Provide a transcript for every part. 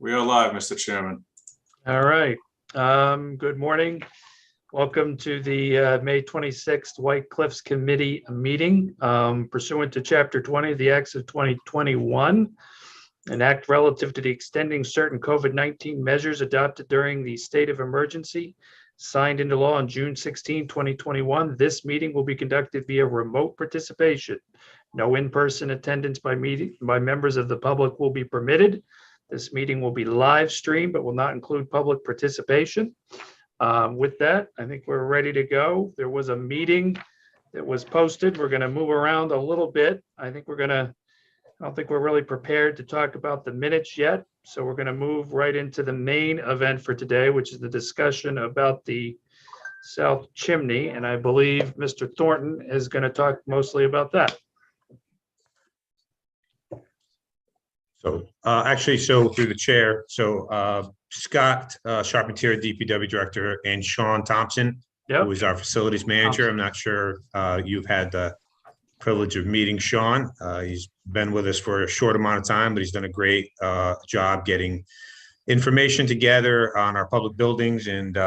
We are live, Mr. Chairman. All right. Good morning. Welcome to the May 26th White Cliffs Committee meeting pursuant to Chapter 20 of the Acts of 2021, an act relative to the extending certain COVID-19 measures adopted during the state of emergency, signed into law on June 16, 2021. This meeting will be conducted via remote participation. No in-person attendance by members of the public will be permitted. This meeting will be live streamed, but will not include public participation. With that, I think we're ready to go. There was a meeting that was posted. We're going to move around a little bit. I don't think we're really prepared to talk about the minutes yet. So we're going to move right into the main event for today, which is the discussion about the South Chimney. And I believe Mr. Thornton is going to talk mostly about that. So through the chair, Scott Charpentier, DPW director, and Sean Thompson, who is our facilities manager. I'm not sure you've had the privilege of meeting Sean. He's been with us for a short amount of time, but he's done a great job getting information together on our public buildings, and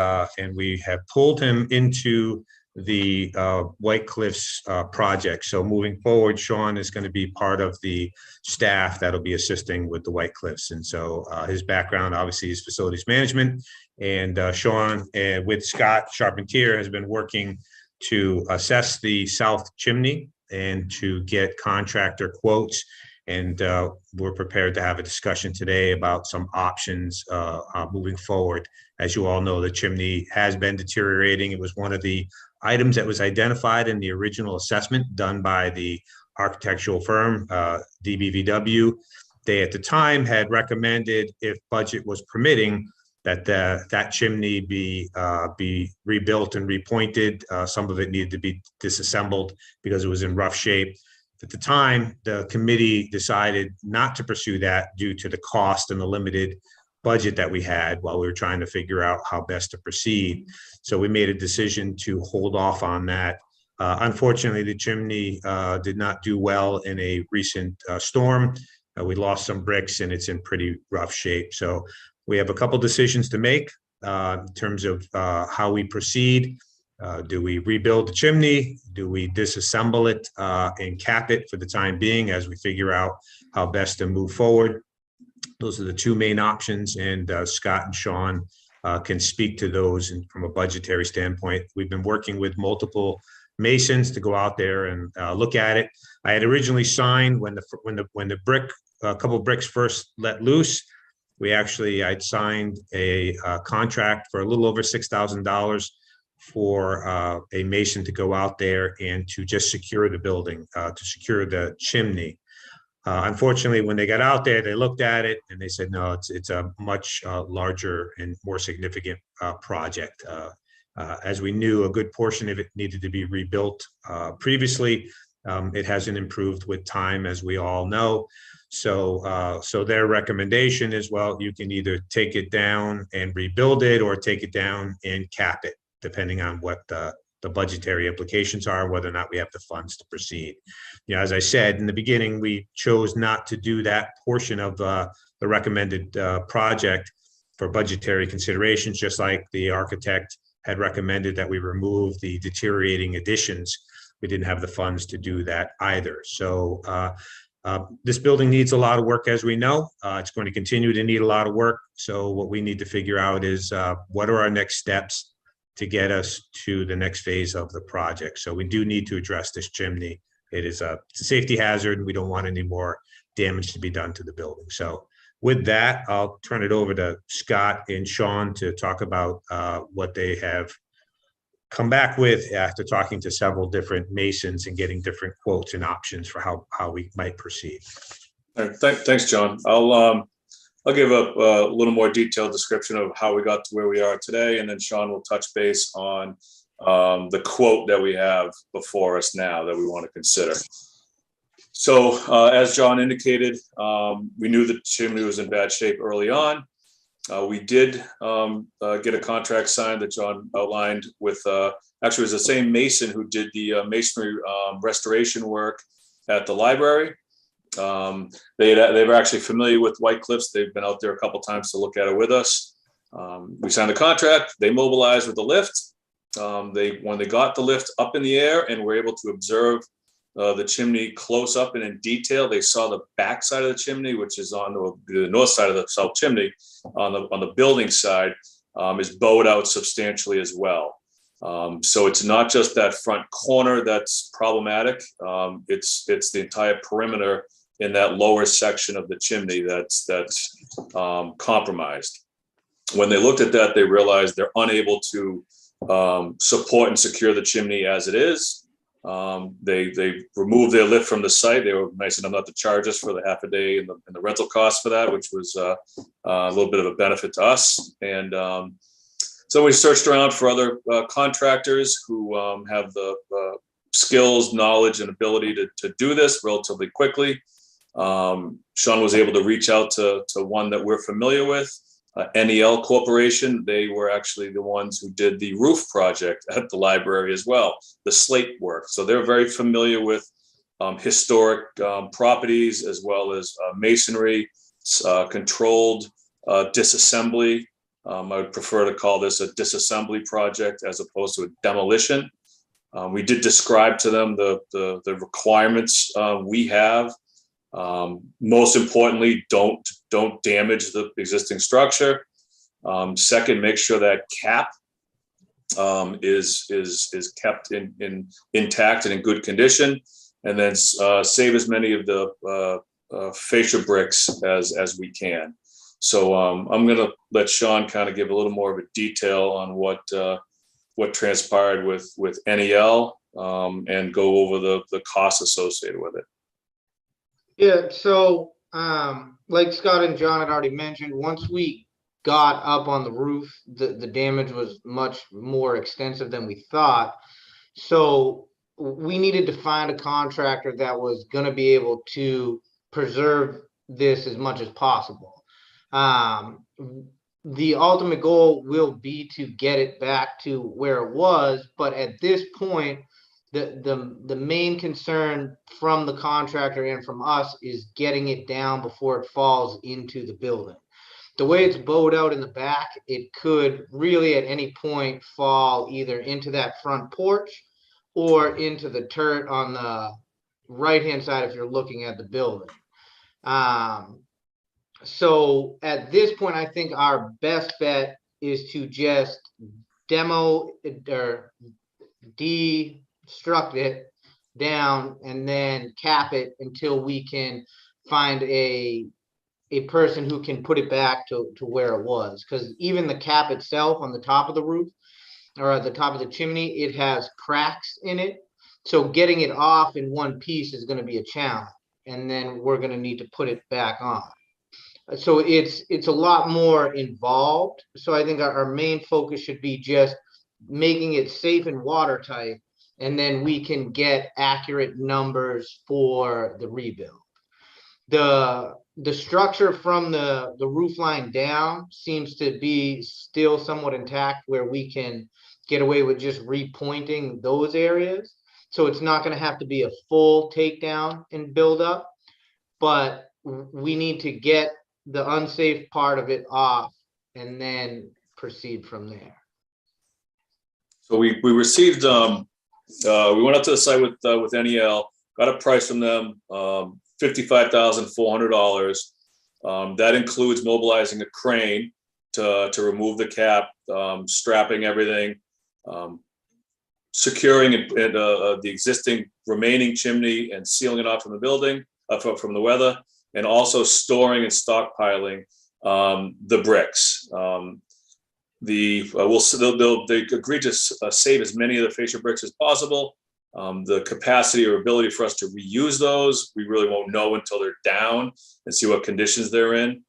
we have pulled him into the White Cliffs project. So moving forward, Sean is going to be part of the staff that'll be assisting with the White Cliffs. And so his background obviously is facilities management, and Sean with Scott Charpentier has been working to assess the South Chimney and to get contractor quotes. And we're prepared to have a discussion today about some options moving forward. As you all know, the chimney has been deteriorating. It was one of the items that was identified in the original assessment done by the architectural firm, DBVW. They at the time had recommended, if budget was permitting, that that chimney be rebuilt and repointed. Some of it needed to be disassembled because it was in rough shape. At the time, the committee decided not to pursue that due to the cost and the limited budget that we had while we were trying to figure out how best to proceed. So we made a decision to hold off on that. Unfortunately, the chimney did not do well in a recent storm. We lost some bricks and it's in pretty rough shape. So we have a couple decisions to make in terms of how we proceed. Do we rebuild the chimney? Do we disassemble it and cap it for the time being as we figure out how best to move forward? Those are the two main options, and Scott and Sean can speak to those. And from a budgetary standpoint, we've been working with multiple masons to go out there and look at it. I had originally signed when the brick, a couple of bricks first let loose. I'd signed a contract for a little over $6,000 for a mason to go out there and to just secure the building, to secure the chimney. Unfortunately, when they got out there, they looked at it and they said, no, it's a much larger and more significant project. As we knew, a good portion of it needed to be rebuilt previously. It hasn't improved with time, as we all know. So their recommendation is, well, you can either take it down and rebuild it or take it down and cap it, depending on what the budgetary implications are, whether or not we have the funds to proceed. As I said in the beginning, we chose not to do that portion of the recommended project for budgetary considerations, just like the architect had recommended that we remove the deteriorating additions. We didn't have the funds to do that either. So this building needs a lot of work, as we know. It's going to continue to need a lot of work. So what we need to figure out is what are our next steps to get us to the next phase of the project. So we do need to address this chimney. It's a safety hazard, and we don't want any more damage to be done to the building. So with that, I'll turn it over to Scott and Sean to talk about what they have come back with after talking to several different masons and getting different quotes and options for how we might proceed. All right, thanks, John. I'll give a little more detailed description of how we got to where we are today, and then Sean will touch base on the quote that we have before us now that we want to consider. So as John indicated, we knew the chimney was in bad shape early on. We did get a contract signed that John outlined with, actually it was the same mason who did the masonry restoration work at the library. They were actually familiar with White Cliffs. They've been out there a couple times to look at it with us. We signed the contract. They mobilized with the lift. When they got the lift up in the air and were able to observe the chimney close up and in detail, they saw the back side of the chimney, which is on the north side of the south chimney, on the building side, is bowed out substantially as well. So it's not just that front corner that's problematic. It's the entire perimeter in that lower section of the chimney that's compromised. When they looked at that, they realized they're unable to support and secure the chimney as it is. They removed their lift from the site. They were nice enough not to charge us for the half a day and the rental costs for that, which was a little bit of a benefit to us. And so we searched around for other contractors who have the skills, knowledge, and ability to do this relatively quickly. Sean was able to reach out to one that we're familiar with, NEL Corporation. They were actually the ones who did the roof project at the library as well, the slate work. So they're very familiar with historic properties as well as masonry, controlled disassembly. I would prefer to call this a disassembly project as opposed to a demolition. We did describe to them the requirements we have. Most importantly, don't damage the existing structure. Second, make sure that cap is kept intact and in good condition, and then save as many of the fascia bricks as we can. So I'm going to let Sean kind of give a little more of a detail on what transpired with NEL and go over the costs associated with it. Yeah, so like Scott and John had already mentioned, once we got up on the roof, the damage was much more extensive than we thought. So we needed to find a contractor that was going to be able to preserve this as much as possible. The ultimate goal will be to get it back to where it was, but at this point, the main concern from the contractor and from us is getting it down before it falls into the building. The way it's bowed out in the back, it could really at any point fall either into that front porch or into the turret on the right-hand side if you're looking at the building. So at this point, I think our best bet is to just demo or destruct it down and then cap it until we can find a person who can put it back to where it was. Because even the cap itself on the top of the roof or at the top of the chimney, it has cracks in it. So getting it off in one piece is going to be a challenge. And then we're going to need to put it back on. So it's a lot more involved. So I think our main focus should be just making it safe and watertight, and then we can get accurate numbers for the rebuild. The structure from the roof line down seems to be still somewhat intact, where we can get away with just repointing those areas. So it's not going to have to be a full takedown and build up, but we need to get the unsafe part of it off and then proceed from there. So we received, we went up to the site with NEL, got a price from them, $55,400. That includes mobilizing a crane to remove the cap, strapping everything, securing the existing remaining chimney and sealing it off from the building, from the weather, and also storing and stockpiling the bricks. They agreed to save as many of the fascia bricks as possible. The capacity or ability for us to reuse those, we really won't know until they're down and see what conditions they're in.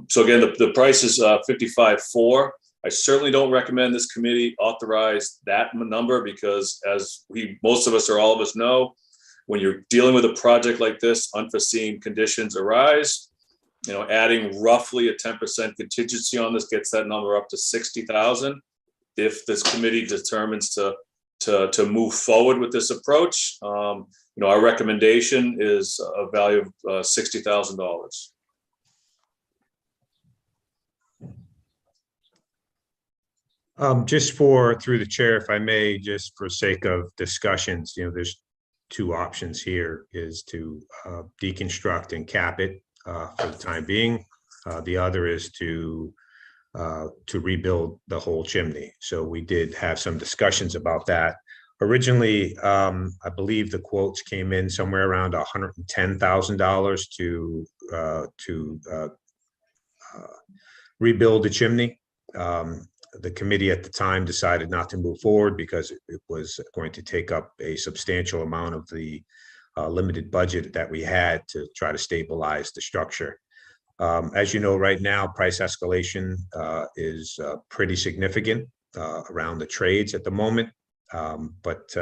So again, the price is $55,400. I certainly don't recommend this committee authorize that number, because as most of us or all of us know, when you're dealing with a project like this, unforeseen conditions arise. Adding roughly a 10% contingency on this gets that number up to $60,000. If this committee determines to move forward with this approach, our recommendation is a value of $60,000. Just through the chair, if I may, just for sake of discussions, there's two options here, is to deconstruct and cap it for the time being. The other is to rebuild the whole chimney. So we did have some discussions about that. Originally, I believe the quotes came in somewhere around $110,000 to rebuild the chimney. The committee at the time decided not to move forward because it was going to take up a substantial amount of the limited budget that we had to try to stabilize the structure. As you know, right now, price escalation is pretty significant around the trades at the moment. But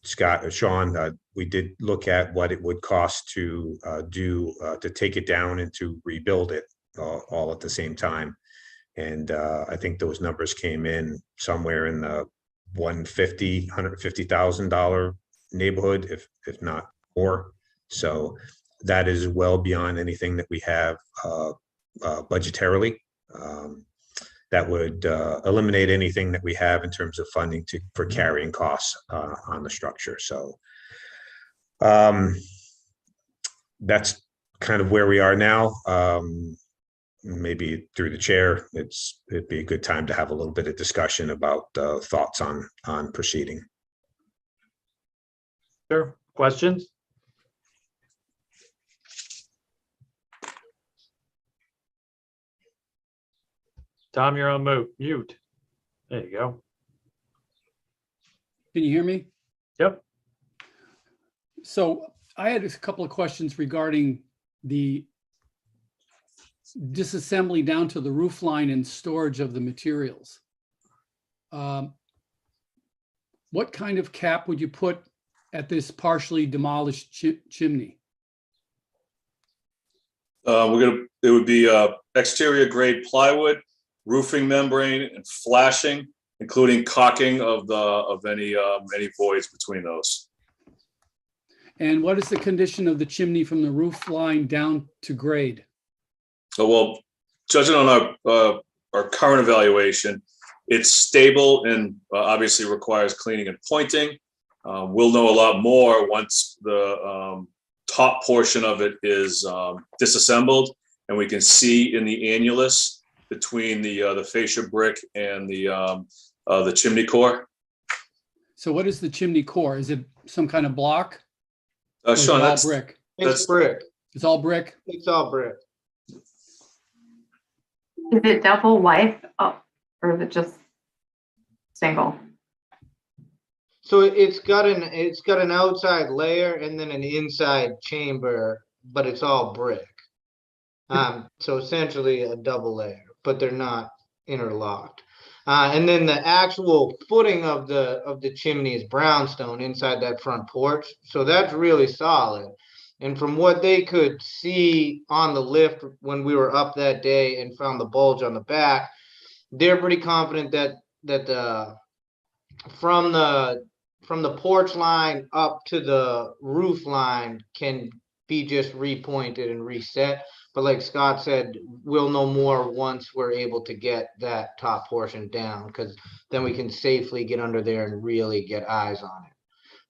Scott or Sean, we did look at what it would cost to to take it down and to rebuild it all at the same time. And I think those numbers came in somewhere in the $150,000 neighborhood, if not more. So that is well beyond anything that we have budgetarily. That would eliminate anything that we have in terms of funding for carrying costs on the structure. So that's kind of where we are now. Maybe through the chair, it'd be a good time to have a little bit of discussion about thoughts on proceeding. Sure. Questions? Tom, you're on mute. There you go. Can you hear me? Yep. So I had a couple of questions regarding the disassembly down to the roof line and storage of the materials. What kind of cap would you put at this partially demolished chimney? It would be exterior grade plywood, roofing membrane, and flashing, including caulking of any voids between those. And what is the condition of the chimney from the roof line down to grade? So, well, judging on our current evaluation, it's stable and obviously requires cleaning and pointing. We'll know a lot more once the top portion of it is disassembled, and we can see in the annulus between the fascia brick and the chimney core. So what is the chimney core? Is it some kind of block? Sean, that's brick. It's brick. It's all brick. It's all brick. Is it double wipe or is it just single? So it's got an outside layer and then an inside chamber, but it's all brick. So essentially a double layer, but they're not interlocked. And then the actual footing of the chimney is brownstone inside that front porch. So that's really solid. And from what they could see on the lift when we were up that day and found the bulge on the back, they're pretty confident that from the porch line up to the roof line can be just repointed and reset. But like Scott said, we'll know more once we're able to get that top portion down, because then we can safely get under there and really get eyes on it.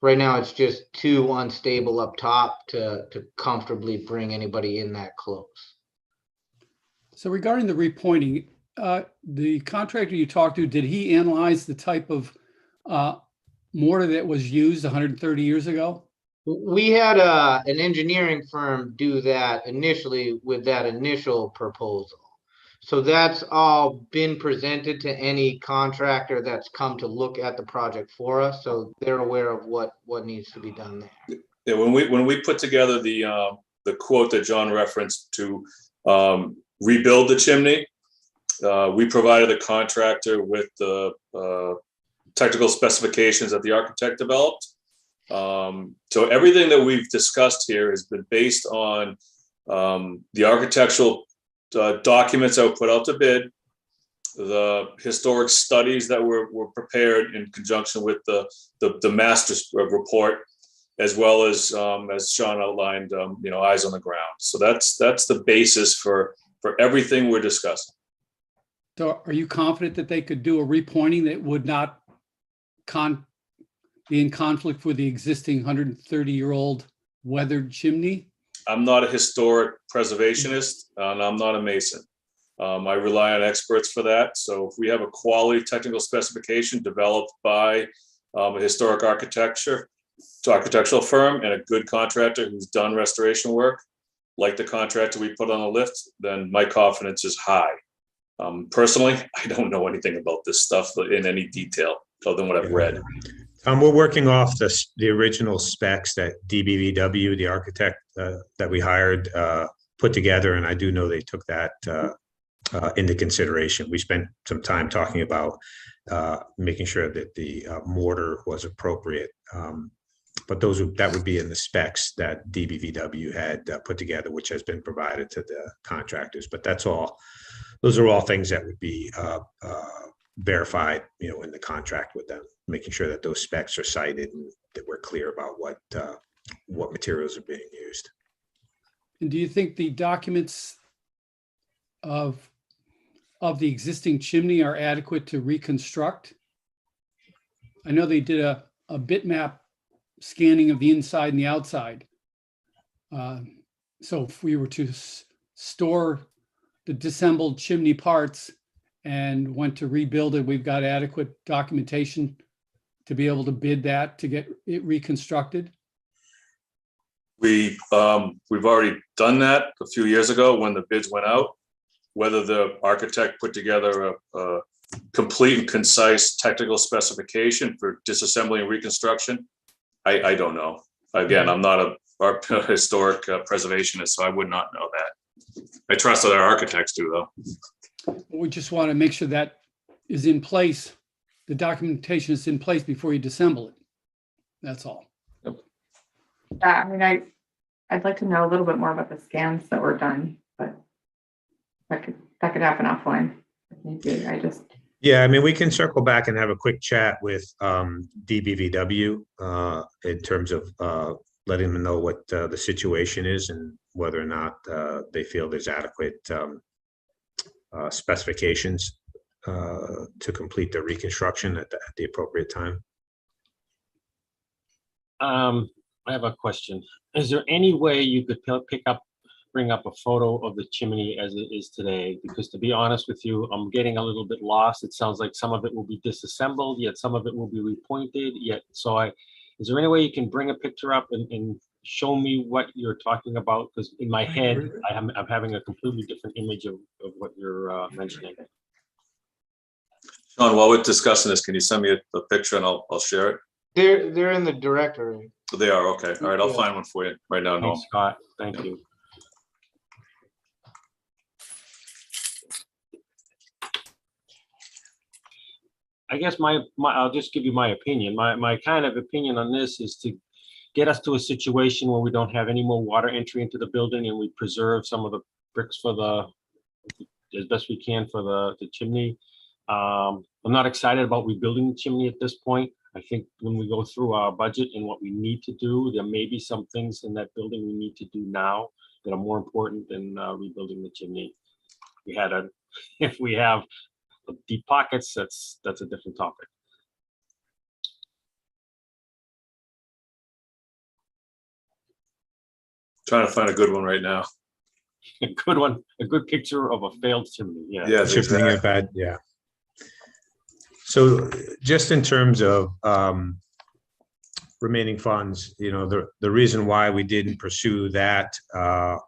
Right now, it's just too unstable up top to comfortably bring anybody in that close. So regarding the repointing, the contractor you talked to, did he analyze the type of mortar that was used 130 years ago? We had an engineering firm do that initially with that initial proposal. So that's all been presented to any contractor that's come to look at the project for us. So they're aware of what needs to be done there. Yeah, when we put together the quote that John referenced to rebuild the chimney, we provided the contractor with the technical specifications that the architect developed. So everything that we've discussed here has been based on the architectural documents that were put out to bid, the historic studies that were prepared in conjunction with the master report, as well as Sean outlined, eyes on the ground. So that's the basis for everything we're discussing. So are you confident that they could do a repointing that would not be in conflict with the existing 130-year-old weathered chimney? I'm not a historic preservationist, and I'm not a mason. I rely on experts for that. So if we have a quality technical specification developed by a historic architectural firm and a good contractor who's done restoration work, like the contractor we put on the lift, then my confidence is high. Personally, I don't know anything about this stuff in any detail other than what I've read. We're working off the original specs that DBVW, the architect that we hired, put together, and I do know they took that into consideration. We spent some time talking about making sure that the mortar was appropriate, but that would be in the specs that DBVW had put together, which has been provided to the contractors. But those are all things that would be verified, in the contract with them, making sure that those specs are cited and that we're clear about what materials are being used. And do you think the documents of the existing chimney are adequate to reconstruct? I know they did a bitmap scanning of the inside and the outside. So if we were to store the disassembled chimney parts and went to rebuild it, we've got adequate documentation to be able to bid that to get it reconstructed? We've already done that a few years ago when the bids went out. Whether the architect put together a complete and concise technical specification for disassembly and reconstruction, I don't know. Again, I'm not a historic preservationist, so I would not know that. I trust that our architects do, though. We just want to make sure that is in place. The documentation is in place before you disassemble it. That's all. Yeah, I mean, I'd like to know a little bit more about the scans that were done, but that could happen offline if need be. Yeah, I mean, we can circle back and have a quick chat with DBVW in terms of letting them know what the situation is and whether or not they feel there's adequate specifications to complete the reconstruction at the appropriate time. I have a question. Is there any way you could bring up a photo of the chimney as it is today? Because to be honest with you, I'm getting a little bit lost. It sounds like some of it will be disassembled, yet some of it will be repointed. Is there any way you can bring a picture up and show me what you're talking about? Because in my head, I'm having a completely different image of what you're mentioning. Sean, while we're discussing this, can you send me a picture and I'll share it? They're in the directory. They are, okay. All right, I'll find one for you right now. Thanks, Scott. Thank you. I guess I'll just give you my opinion. My kind of opinion on this is to get us to a situation where we don't have any more water entry into the building and we preserve some of the bricks as best we can for the chimney. I'm not excited about rebuilding the chimney at this point. I think when we go through our budget and what we need to do, there may be some things in that building we need to do now that are more important than rebuilding the chimney. If we have deep pockets, that's a different topic. Trying to find a good one right now. A good one, a good picture of a failed chimney. Yeah. Yeah, Shifting it back, yeah. So just in terms of remaining funds, the reason why we didn't pursue that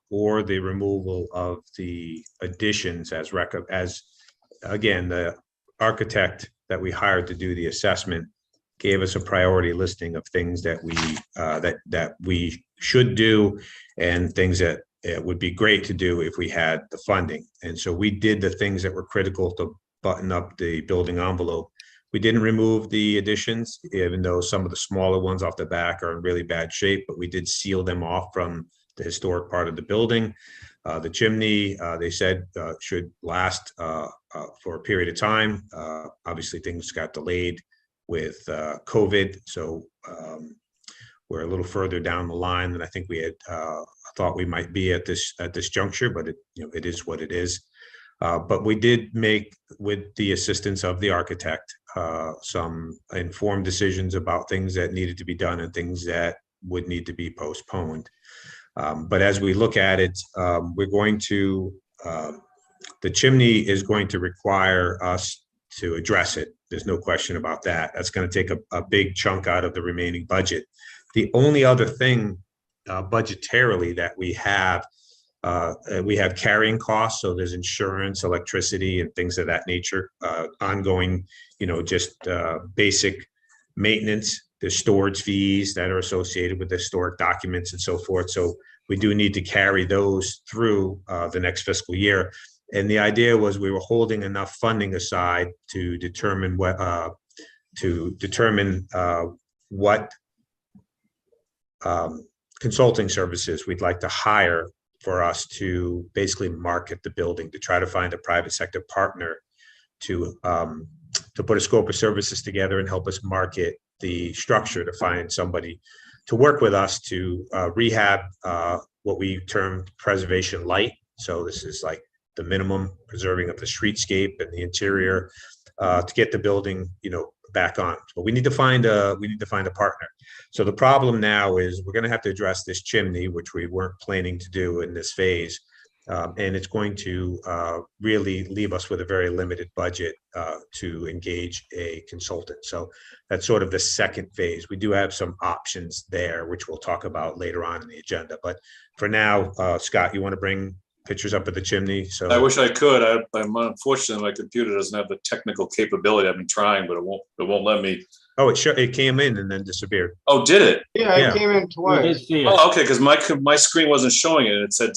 or the removal of the additions as again, the architect that we hired to do the assessment gave us a priority listing of things that we should do and things that it would be great to do if we had the funding. And so we did the things that were critical to button up the building envelope. We didn't remove the additions, even though some of the smaller ones off the back are in really bad shape, but we did seal them off from the historic part of the building. The chimney, they said, should last for a period of time. Obviously, things got delayed with COVID. So We're a little further down the line than I think we had thought we might be at this juncture, but it is what it is. But we did make, with the assistance of the architect, some informed decisions about things that needed to be done and things that would need to be postponed. But as we look at it, we're going to, the chimney is going to require us to address it. There's no question about that. That's going to take a big chunk out of the remaining budget. The only other thing budgetarily that we have carrying costs. So there's insurance, electricity, and things of that nature, ongoing, just basic maintenance. There's storage fees that are associated with historic documents and so forth. So we do need to carry those through the next fiscal year. And the idea was we were holding enough funding aside to determine what consulting services we'd like to hire for us to basically market the building, to try to find a private sector partner to put a scope of services together and help us market the structure, to find somebody to work with us to rehab what we termed preservation light. So this is like the minimum preserving of the streetscape and the interior to get the building, back on. But we need to find a partner. So the problem now is we're going to have to address this chimney, which we weren't planning to do in this phase. And it's going to really leave us with a very limited budget to engage a consultant. So that's sort of the second phase. We do have some options there, which we'll talk about later on in the agenda. But for now, Scott, you want to bring pictures up of the chimney? So I wish I could. I'm unfortunately, my computer doesn't have the technical capability. I've been trying, but it won't let me. Oh, it came in and then disappeared. Oh, did it? Yeah, Yeah. it came in We twice. did see it. Oh, okay, because my screen wasn't showing it. It said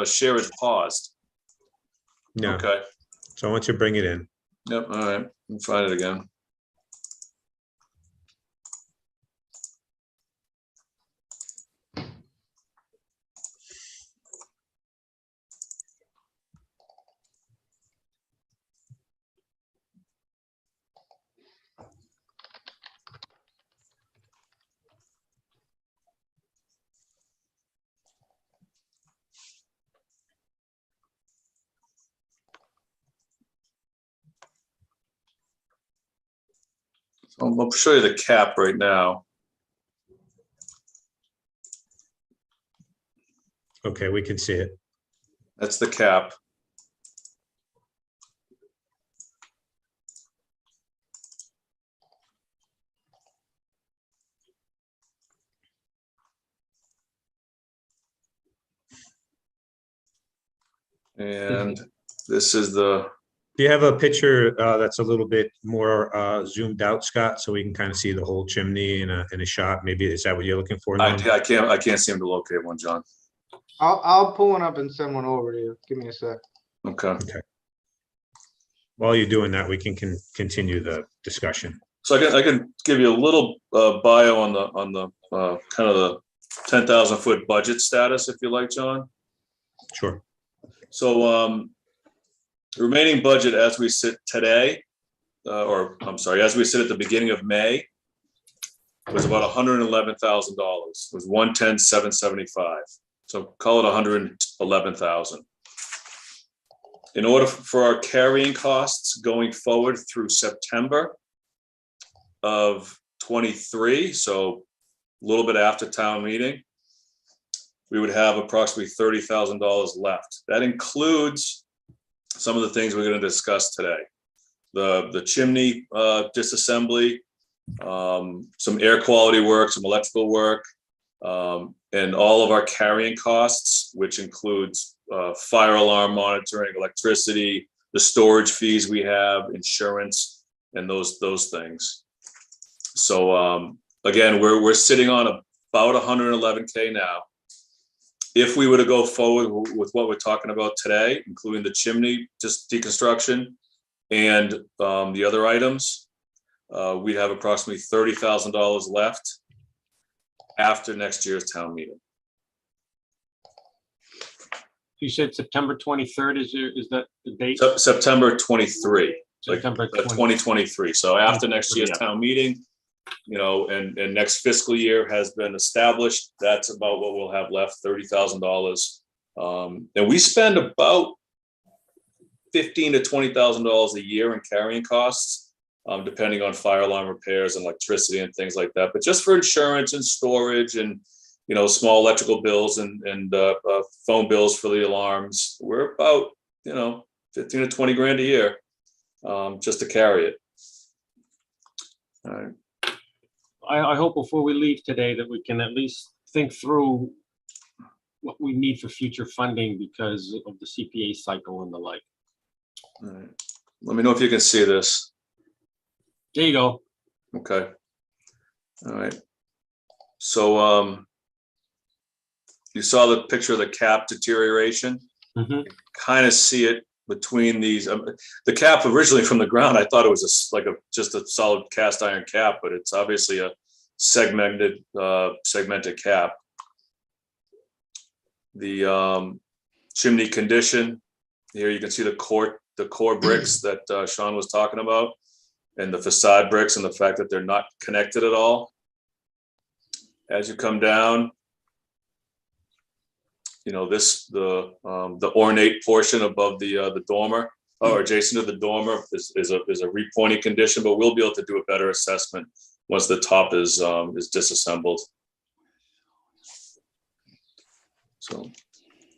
share is paused. No. Okay. So I want you to bring it in. Yep. All right. I'll find it again. I'll show you the cap right now. Okay, we can see it. That's the cap. And this is the, Do you have a picture that's a little bit more zoomed out, Scott, so we can kind of see the whole chimney in a shot? Maybe is that what you're looking for? Norm? I can't seem to locate one, John. I'll pull one up and send one over to you. Give me a sec. Okay. While you're doing that, we can continue the discussion. So I can give you a little bio on the kind of the 10,000 foot budget status, if you like, John. Sure. So remaining budget as we sit today, as we sit at the beginning of May, was about $111,000. It was $110,775. So call it $111,000. In order for our carrying costs going forward through September of 23, so a little bit after town meeting, we would have approximately $30,000 left. That includes some of the things we're going to discuss today. The chimney disassembly, some air quality work, some electrical work, and all of our carrying costs, which includes fire alarm monitoring, electricity, the storage fees we have, insurance, and those things. So again, we're sitting on about 111K now. If we were to go forward with what we're talking about today, including the chimney just deconstruction and the other items, we'd have approximately $30,000 left after next year's town meeting. You said September 23rd is that the date? September 23, like September 2023. So after next year's town meeting, and next fiscal year has been established. That's about what we'll have left, $30,000. And we spend about $15,000 to $20,000 a year in carrying costs, depending on fire alarm repairs and electricity and things like that. But just for insurance and storage and, small electrical bills and phone bills for the alarms, we're about, 15 to 20 grand a year, just to carry it. All right. I hope before we leave today that we can at least think through what we need for future funding because of the CPA cycle and the like. All right. Let me know if you can see this. There you go. Okay. All right. So you saw the picture of the cap deterioration. Mhm. Kind of see it between these. The cap originally from the ground, I thought it was just a solid cast iron cap, but it's obviously a segmented cap. The chimney condition. Here you can see the core bricks that Sean was talking about, and the facade bricks, and the fact that they're not connected at all. As you come down, the ornate portion above the dormer, or adjacent to the dormer, is a repointing condition, but we'll be able to do a better assessment once the top is disassembled. So,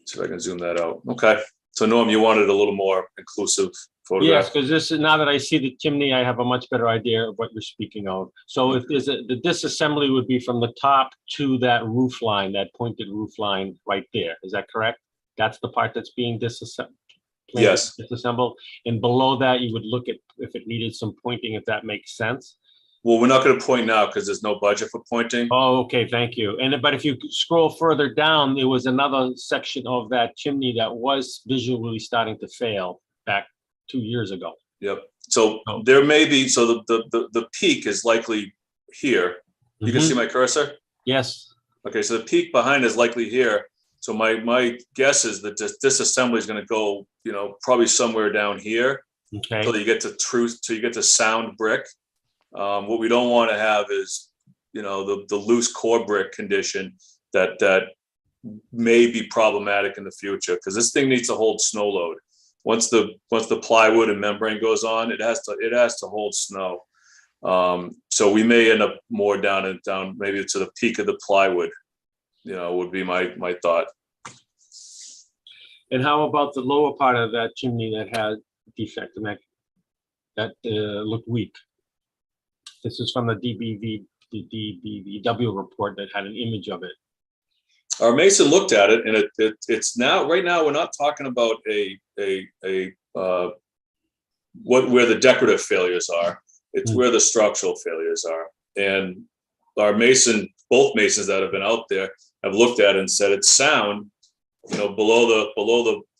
see if I can zoom that out. Okay. So Norm, you wanted a little more inclusive photograph? Yes, because this is, now that I see the chimney, I have a much better idea of what you're speaking of. So if there's the disassembly would be from the top to that roof line, that pointed roof line right there. Is that correct? That's the part that's being disassembled? Yes. Disassembled. And below that, you would look at if it needed some pointing, if that makes sense. Well, we're not going to point now because there's no budget for pointing. Oh, okay, thank you. But if you scroll further down, there was another section of that chimney that was visually starting to fail back 2 years ago. Yep. So there may be, so the peak is likely here. You can see my cursor? Yes. Okay, so the peak behind is likely here. So my guess is that this assembly is going to go, probably somewhere down here. Okay. Till you get to sound brick. What we don't want to have is, the loose core brick condition that may be problematic in the future, because this thing needs to hold snow load. Once the plywood and membrane goes on, it has to hold snow. So we may end up more down maybe to the peak of the plywood, would be my thought. And how about the lower part of that chimney that had defect and that looked weak? This is from the DBW report that had an image of it. Our mason looked at it, and it's now, right now, we're not talking about where the decorative failures are. It's where the structural failures are. And our both masons that have been out there have looked at it and said it's sound, below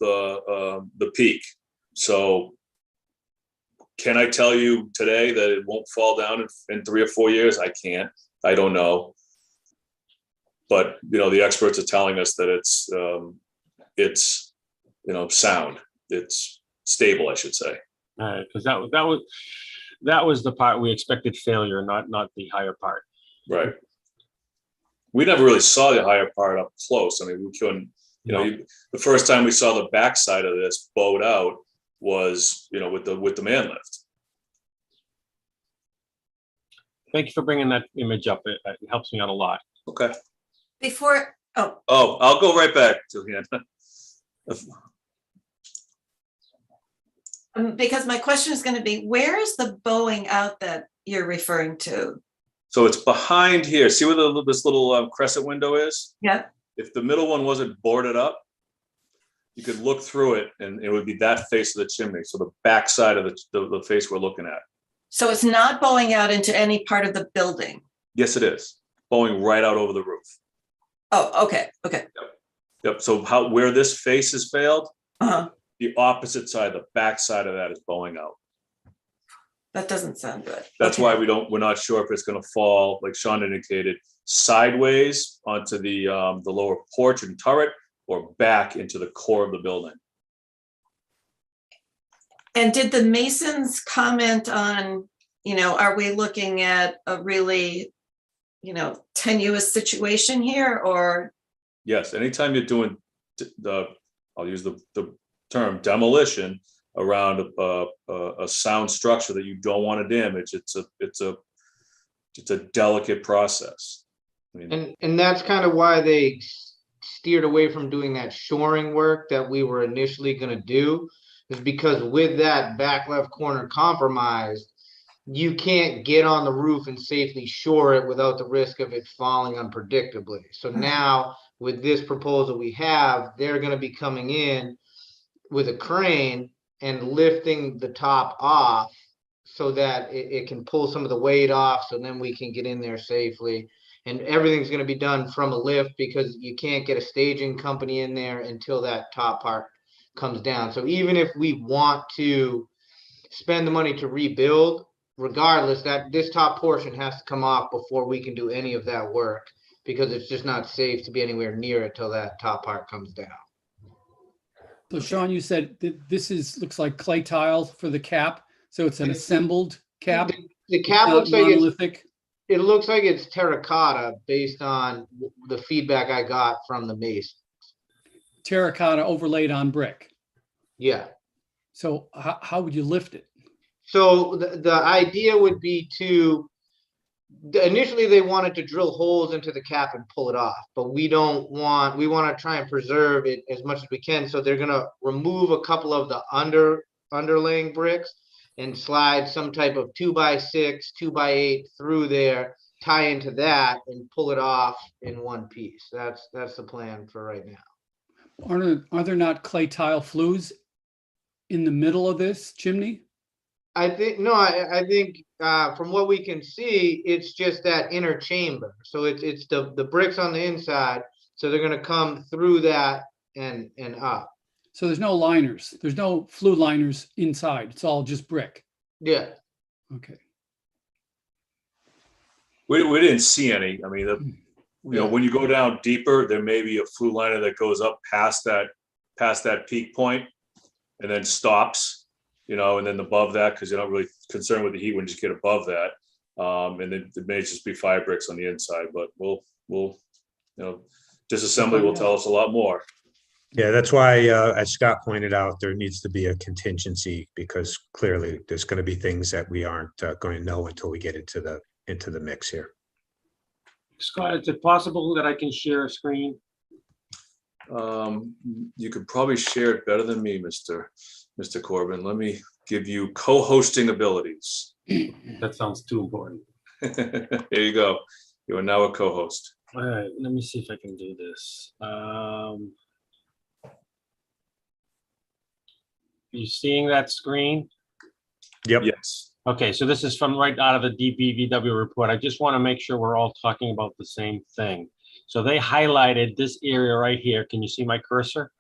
the peak. So can I tell you today that it won't fall down in 3 or 4 years? I can't. I don't know. But the experts are telling us that it's sound. It's stable, I should say. Because that was the part we expected failure, not the higher part. Right. We never really saw the higher part up close. I mean, we couldn't. The first time we saw the backside of this bowed out was with the man lift. Thank you for bringing that image up. It helps me out a lot. Okay. I'll go right back to because my question is going to be, where is the bowing out that you're referring to? So it's behind here. See where this little crescent window is? Yep. If the middle one wasn't boarded up, you could look through it and it would be that face of the chimney. So the back side of the face we're looking at. So it's not bowing out into any part of the building? Yes, it is. Bowing right out over the roof. Oh, okay. Okay. Yep. So where this face has failed, the opposite side, the back side of that is bowing out. That doesn't sound good. That's why we're not sure if it's going to fall, like Sean indicated, sideways onto the lower porch and turret, or back into the core of the building. And did the masons comment on, are we looking at a really, tenuous situation here, or? Yes, anytime you're doing I'll use the term demolition around a sound structure that you don't want to damage, it's a delicate process. I mean, And that's kind of why they steered away from doing that shoring work that we were initially going to do, is because with that back left corner compromised, you can't get on the roof and safely shore it without the risk of it falling unpredictably. So now with this proposal we have, they're going to be coming in with a crane and lifting the top off so that it can pull some of the weight off, so then we can get in there safely. And everything's going to be done from a lift, because you can't get a staging company in there until that top part comes down. So even if we want to spend the money to rebuild, regardless, that this top portion has to come off before we can do any of that work, because it's just not safe to be anywhere near it till that top part comes down. So Sean, you said that looks like clay tile for the cap. So it's an assembled cap. The cap not looks like monolithic. it looks like it's terracotta based on the feedback I got from the mason. Terracotta overlaid on brick. Yeah. So how would you lift it? So the idea would be to, initially they wanted to drill holes into the cap and pull it off, but we want to try and preserve it as much as we can. So they're going to remove a couple of the underlaying bricks and slide some type of 2x6, 2x8 through there, tie into that and pull it off in one piece. That's the plan for right now. Are there not clay tile flues in the middle of this chimney? I think from what we can see, it's just that inner chamber. So it's the bricks on the inside. So they're going to come through that and up. So there's no liners. There's no flue liners inside. It's all just brick. Yeah. Okay. we didn't see any. I mean, when you go down deeper, there may be a flue liner that goes up past that peak point and then stops, and then above that, because you're not really concerned with the heat when you get above that. And then it may just be fire bricks on the inside, but we'll disassembly will tell us a lot more. Yeah, that's why, as Scott pointed out, there needs to be a contingency, because clearly there's going to be things that we aren't going to know until we get into the mix here. Scott, is it possible that I can share a screen? You could probably share it better than me, Mr. Corbin. Let me give you co-hosting abilities. That sounds too important. Here you go. You are now a co-host. All right, let me see if I can do this. You seeing that screen? Yep. Yes. Okay, so this is from right out of the DPVW report. I just want to make sure we're all talking about the same thing. So they highlighted this area right here. Can you see my cursor?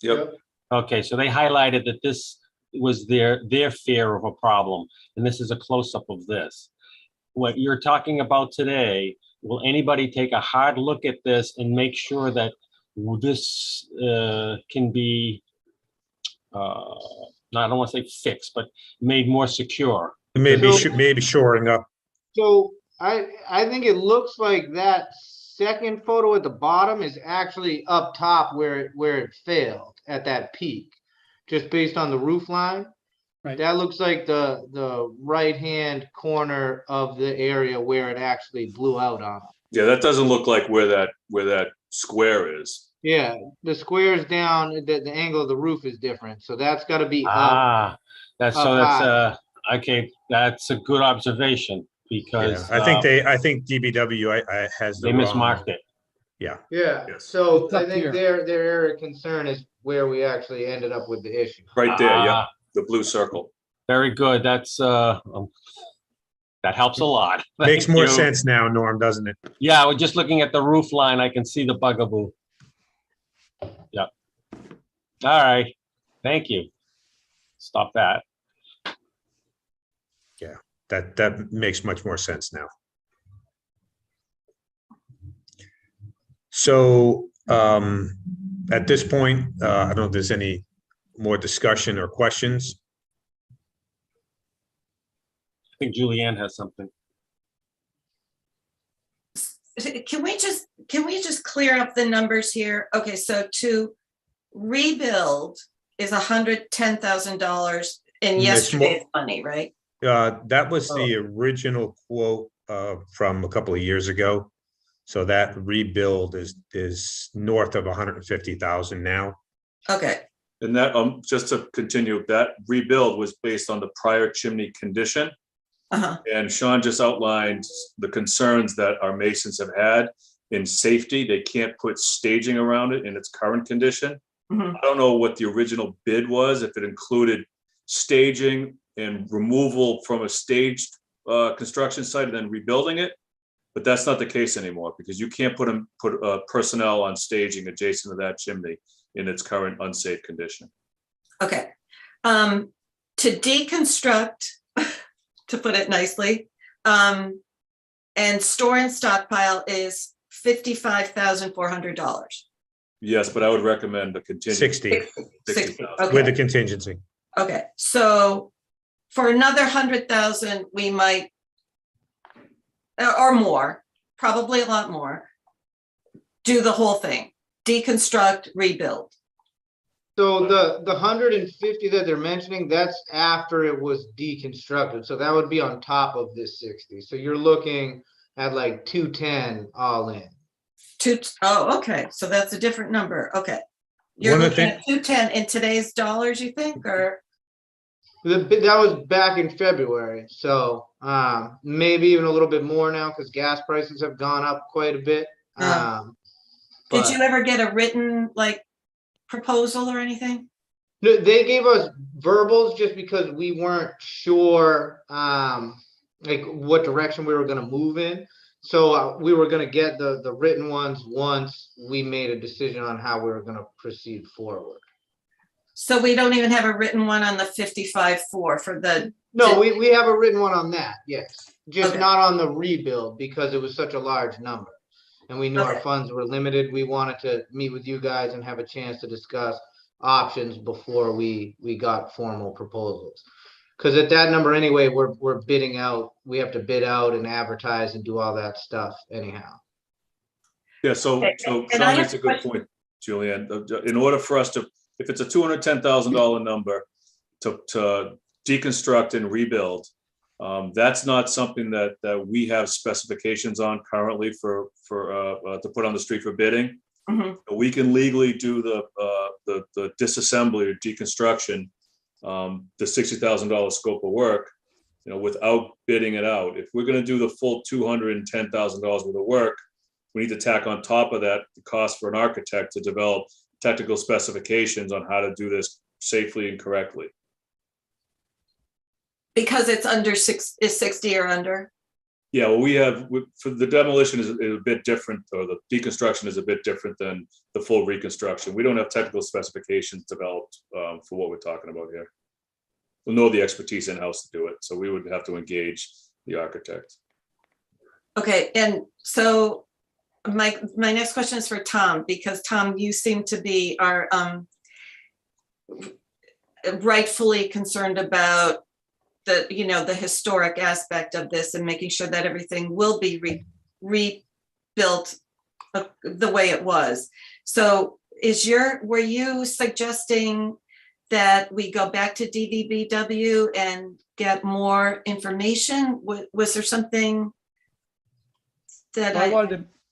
Yep. Okay, so they highlighted that this was their fear of a problem, and this is a close-up of this. What you're talking about today, will anybody take a hard look at this and make sure that this can be, I don't want to say fixed, but made more secure? Maybe shoring up. So I think it looks like that second photo at the bottom is actually up top where it failed at that peak, just based on the roof line. Right. That looks like the right-hand corner of the area where it actually blew out on. Yeah, that doesn't look like where that square is. Yeah, the square's down, the angle of the roof is different, so that's got to be up. Ah, that's high. okay. That's a good observation, because I think DBW has the they wrong- mismarked it. Yeah, Yes. so It's I up think here. their area of concern is where we actually ended up with the issue. Right there, yeah, Ah, the blue circle. very good. That's that helps a lot. Makes Thank more you. sense now, Norm, doesn't it? Yeah, we're just looking at the roof line. I can see the bugaboo. Yep. All right. Thank you. Stop that. That makes much more sense now. So at this point, I don't know if there's any more discussion or questions. think Julianne has something. Can we just clear up the numbers here? Okay, so to rebuild is $110,000 in It's yesterday's money, right? That was the original quote from a couple of years ago. So that rebuild is north of 150,000 now. Okay, And that, just to continue, that rebuild was based on the prior chimney condition. uh-huh, And Sean just outlined the concerns that our masons have had in safety. They can't put staging around it in its current condition. mhm. I don't know what the original bid was, if it included staging and removal from a staged construction site and then rebuilding it. But that's not the case anymore, because you can't put personnel on staging adjacent to that chimney in its current unsafe condition. Okay. To deconstruct, to put it nicely, and store and stockpile is $55,400. Yes, but I would recommend the contingency. 60 60, $60,000. with the okay, contingency. okay. So for another 100,000, we might, or more, probably a lot more, do the whole thing, deconstruct, rebuild. So the 150 that they're mentioning, that's after it was deconstructed. So that would be on top of this 60. So you're looking at like 210 all in. Oh, okay, so that's a different number, okay. You're One of the looking at 210 in today's dollars, you think, or? That was back in February. So maybe even a little bit more now because gas prices have gone up quite a bit. Did But- you ever get a written, like, proposal or anything? No, they gave us verbals just because we weren't sure like what direction we were going to move in. So we were going to get the written ones once we made a decision on how we were going to proceed forward. So we don't even have a written one on the 55-4 for the, No, we have a written one on that, yes. Just Okay. not on the rebuild because it was such a large number. And we knew our Okay. funds were limited. We wanted to meet with you guys and have a chance to discuss options before we got formal proposals. Because at that number anyway, we're bidding out. We have to bid out and advertise and do all that stuff anyhow. Yeah, so Okay, Sean and I have makes a a good question. point, Julianne. In order for us to, if it's a $210,000 number to deconstruct and rebuild, that's not something that we have specifications on currently for to put on the street for bidding. Mhm. We can legally do the disassembly or deconstruction, the $60,000 scope of work, without bidding it out. If we're going to do the full $210,000 worth of work, we need to tack on top of that the cost for an architect to develop technical specifications on how to do this safely and correctly. because it's under is 60 or under? Yeah, well, for the demolition is a bit different, or the deconstruction is a bit different than the full reconstruction. We don't have technical specifications developed for what we're talking about here. We'll know the expertise in-house to do it, so we would have to engage the architect. Okay, and so my next question is for Tom, because Tom, you seem to be our rightfully concerned about the historic aspect of this and making sure that everything will be rebuilt the way it was. So were you suggesting that we go back to DVBW and get more information? Was there something that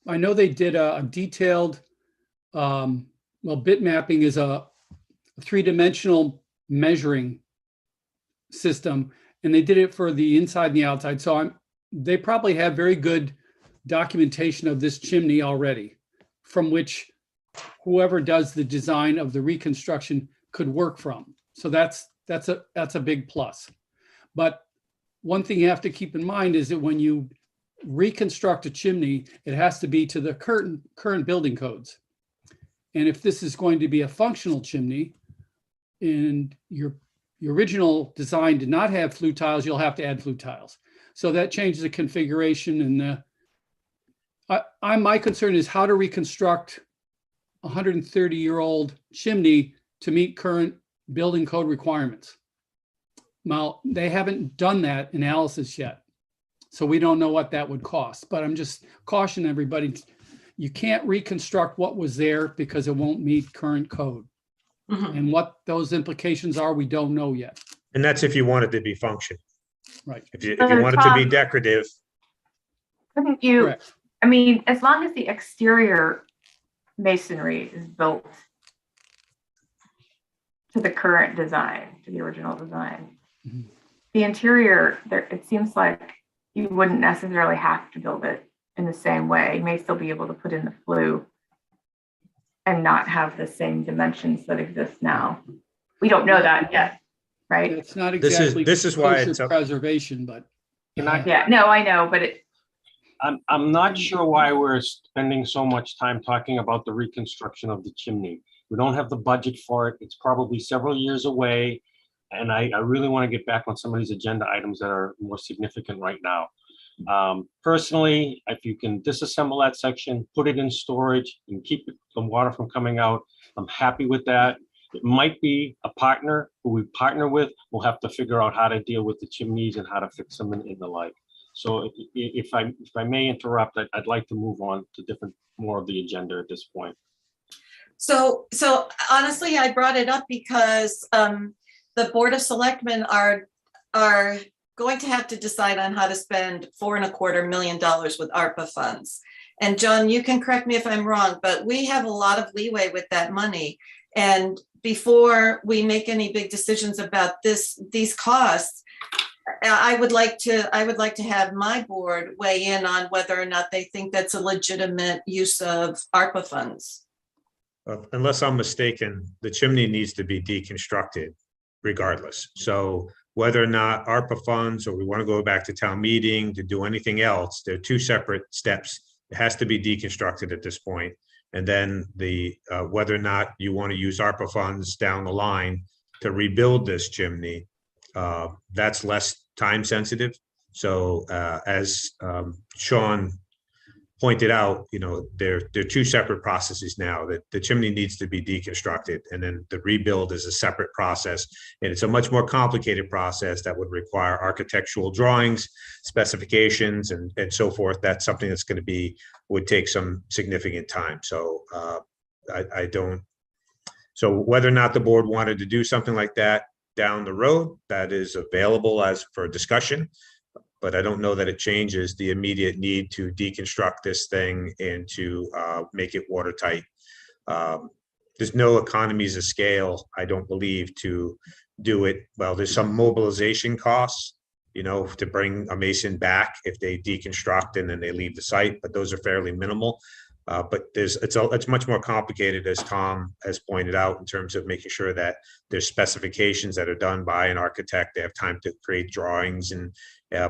I know they did a detailed, bit mapping is a three-dimensional measuring system, and they did it for the inside and the outside. So they probably have very good documentation of this chimney already, from which whoever does the design of the reconstruction could work from. So that's a big plus. But one thing you have to keep in mind is that when you reconstruct a chimney, it has to be to the current building codes. And if this is going to be a functional chimney and your original design did not have flue tiles, you'll have to add flue tiles. So that changes the configuration. And my concern is how to reconstruct a 130-year-old chimney to meet current building code requirements. Well, they haven't done that analysis yet. So we don't know what that would cost, but I'm just cautioning everybody. You can't reconstruct what was there because it won't meet current code. Mhm. And what those implications are, we don't know yet. And that's if you want it to be functional. Right. If you want it to be decorative, Couldn't you, Correct. I mean, as long as the exterior masonry is built to the current design, to the original design, Mhm. the interior, there, it seems like you wouldn't necessarily have to build it in the same way. You may still be able to put in the flue and not have the same dimensions that exist now. We don't know that yet, right? It's not This is- exactly. this is why kosher it's up- preservation, but. Can I- Yeah, no, I know, but it, I'm not sure why we're spending so much time talking about the reconstruction of the chimney. We don't have the budget for it. It's probably several years away. And I really want to get back on some of these agenda items that are more significant right now. Personally, if you can disassemble that section, put it in storage and keep the water from coming out, I'm happy with that. It might be a partner who we partner with. We'll have to figure out how to deal with the chimneys and how to fix them and the like. So if I may interrupt, I'd like to move on to more of the agenda at this point. So honestly, I brought it up because the Board of Selectmen are going to have to decide on how to spend $4.25 million with ARPA funds. And John, you can correct me if I'm wrong, but we have a lot of leeway with that money. And before we make any big decisions about these costs, I would like to have my board weigh in on whether or not they think that's a legitimate use of ARPA funds. unless I'm mistaken, the chimney needs to be deconstructed regardless. So whether or not ARPA funds, or we want to go back to town meeting to do anything else, they're two separate steps. It has to be deconstructed at this point. And then whether or not you want to use ARPA funds down the line to rebuild this chimney, that's less time sensitive. So as Sean pointed out, they're two separate processes now. That the chimney needs to be deconstructed, and then the rebuild is a separate process, and it's a much more complicated process that would require architectural drawings, specifications, and so forth. That's something that's going to would take some significant time. So I don't. So whether or not the board wanted to do something like that down the road, that is available as for discussion. But I don't know that it changes the immediate need to deconstruct this thing and to make it watertight. There's no economies of scale, I don't believe, to do it. Well, there's some mobilization costs, to bring a mason back if they deconstruct and then they leave the site, but those are fairly minimal. But it's much more complicated, as Tom has pointed out, in terms of making sure that there's specifications that are done by an architect. They have time to create drawings and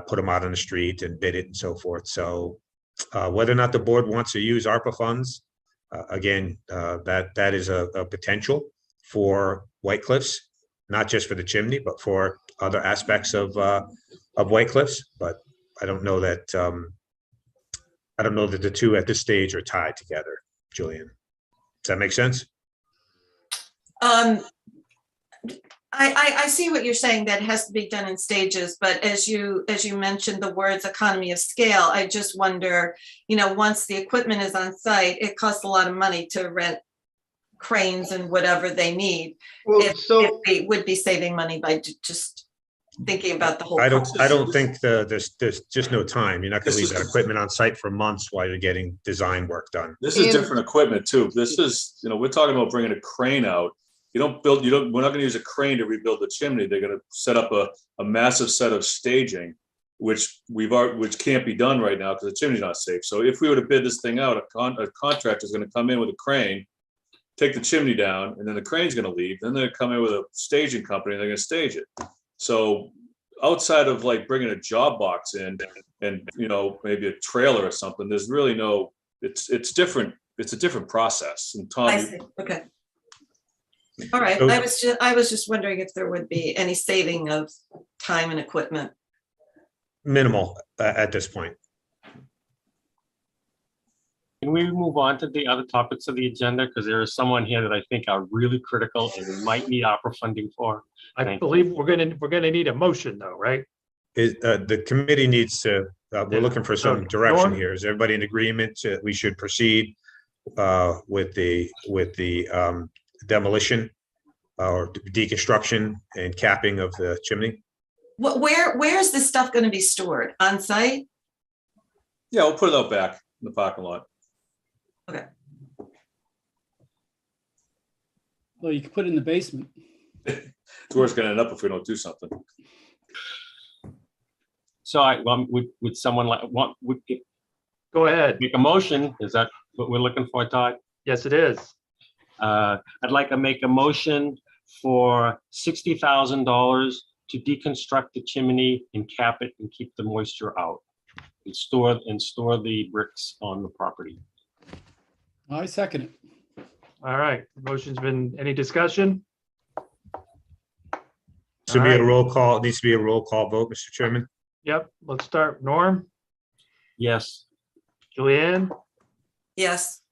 put them out on the street and bid it and so forth. So whether or not the board wants to use ARPA funds, again, that is a potential for White Cliffs, not just for the chimney, but for other aspects of White Cliffs. But I don't know that the two at this stage are tied together. Julian, does that make sense? I see what you're saying, that it has to be done in stages, but as you mentioned the words economy of scale, I just wonder, once the equipment is on site, it costs a lot of money to rent cranes and whatever they need. Well, If we would be saving money by just thinking about the whole I don't process. think there's just no time. You're not going to leave that equipment on site for months while you're getting design work done. This is different equipment too. This is, we're talking about bringing a crane out. We're not going to use a crane to rebuild the chimney. They're going to set up a massive set of staging, which can't be done right now because the chimney's not safe. So if we were to bid this thing out, a contractor is going to come in with a crane, take the chimney down, and then the crane's going to leave. Then they're come in with a staging company and they're going to stage it. So outside of like bringing a job box in and maybe a trailer or something, there's really no. It's different. It's a different process. And Tom, I see. Okay. All right. I was just wondering if there would be any saving of time and equipment. Minimal at this point. Can we move on to the other topics of the agenda? Because there is someone here that I think are really critical and we might need opera funding for. I Thank you. believe we're gonna need a motion though, right? The committee needs to, we're looking for some Okay. direction Norm? here. Is everybody in agreement that we should proceed with the demolition or deconstruction and capping of the chimney? Where is this stuff going to be stored? On site? Yeah, we'll put it out back in the parking lot. Well, you could put it in the basement. It's where it's gonna end up if we don't do something. So would someone would Go ahead. make a motion? Is that what we're looking for, Todd? Yes, it is. I'd like to make a motion for $60,000 to deconstruct the chimney and cap it and keep the moisture out and store the bricks on the property. I second it. All right, motion's been, any discussion? Should be All a right. roll call, it needs to be a roll call vote, Mr. Chairman. Yep, let's start. Norm, Yes. Julianne, Yes.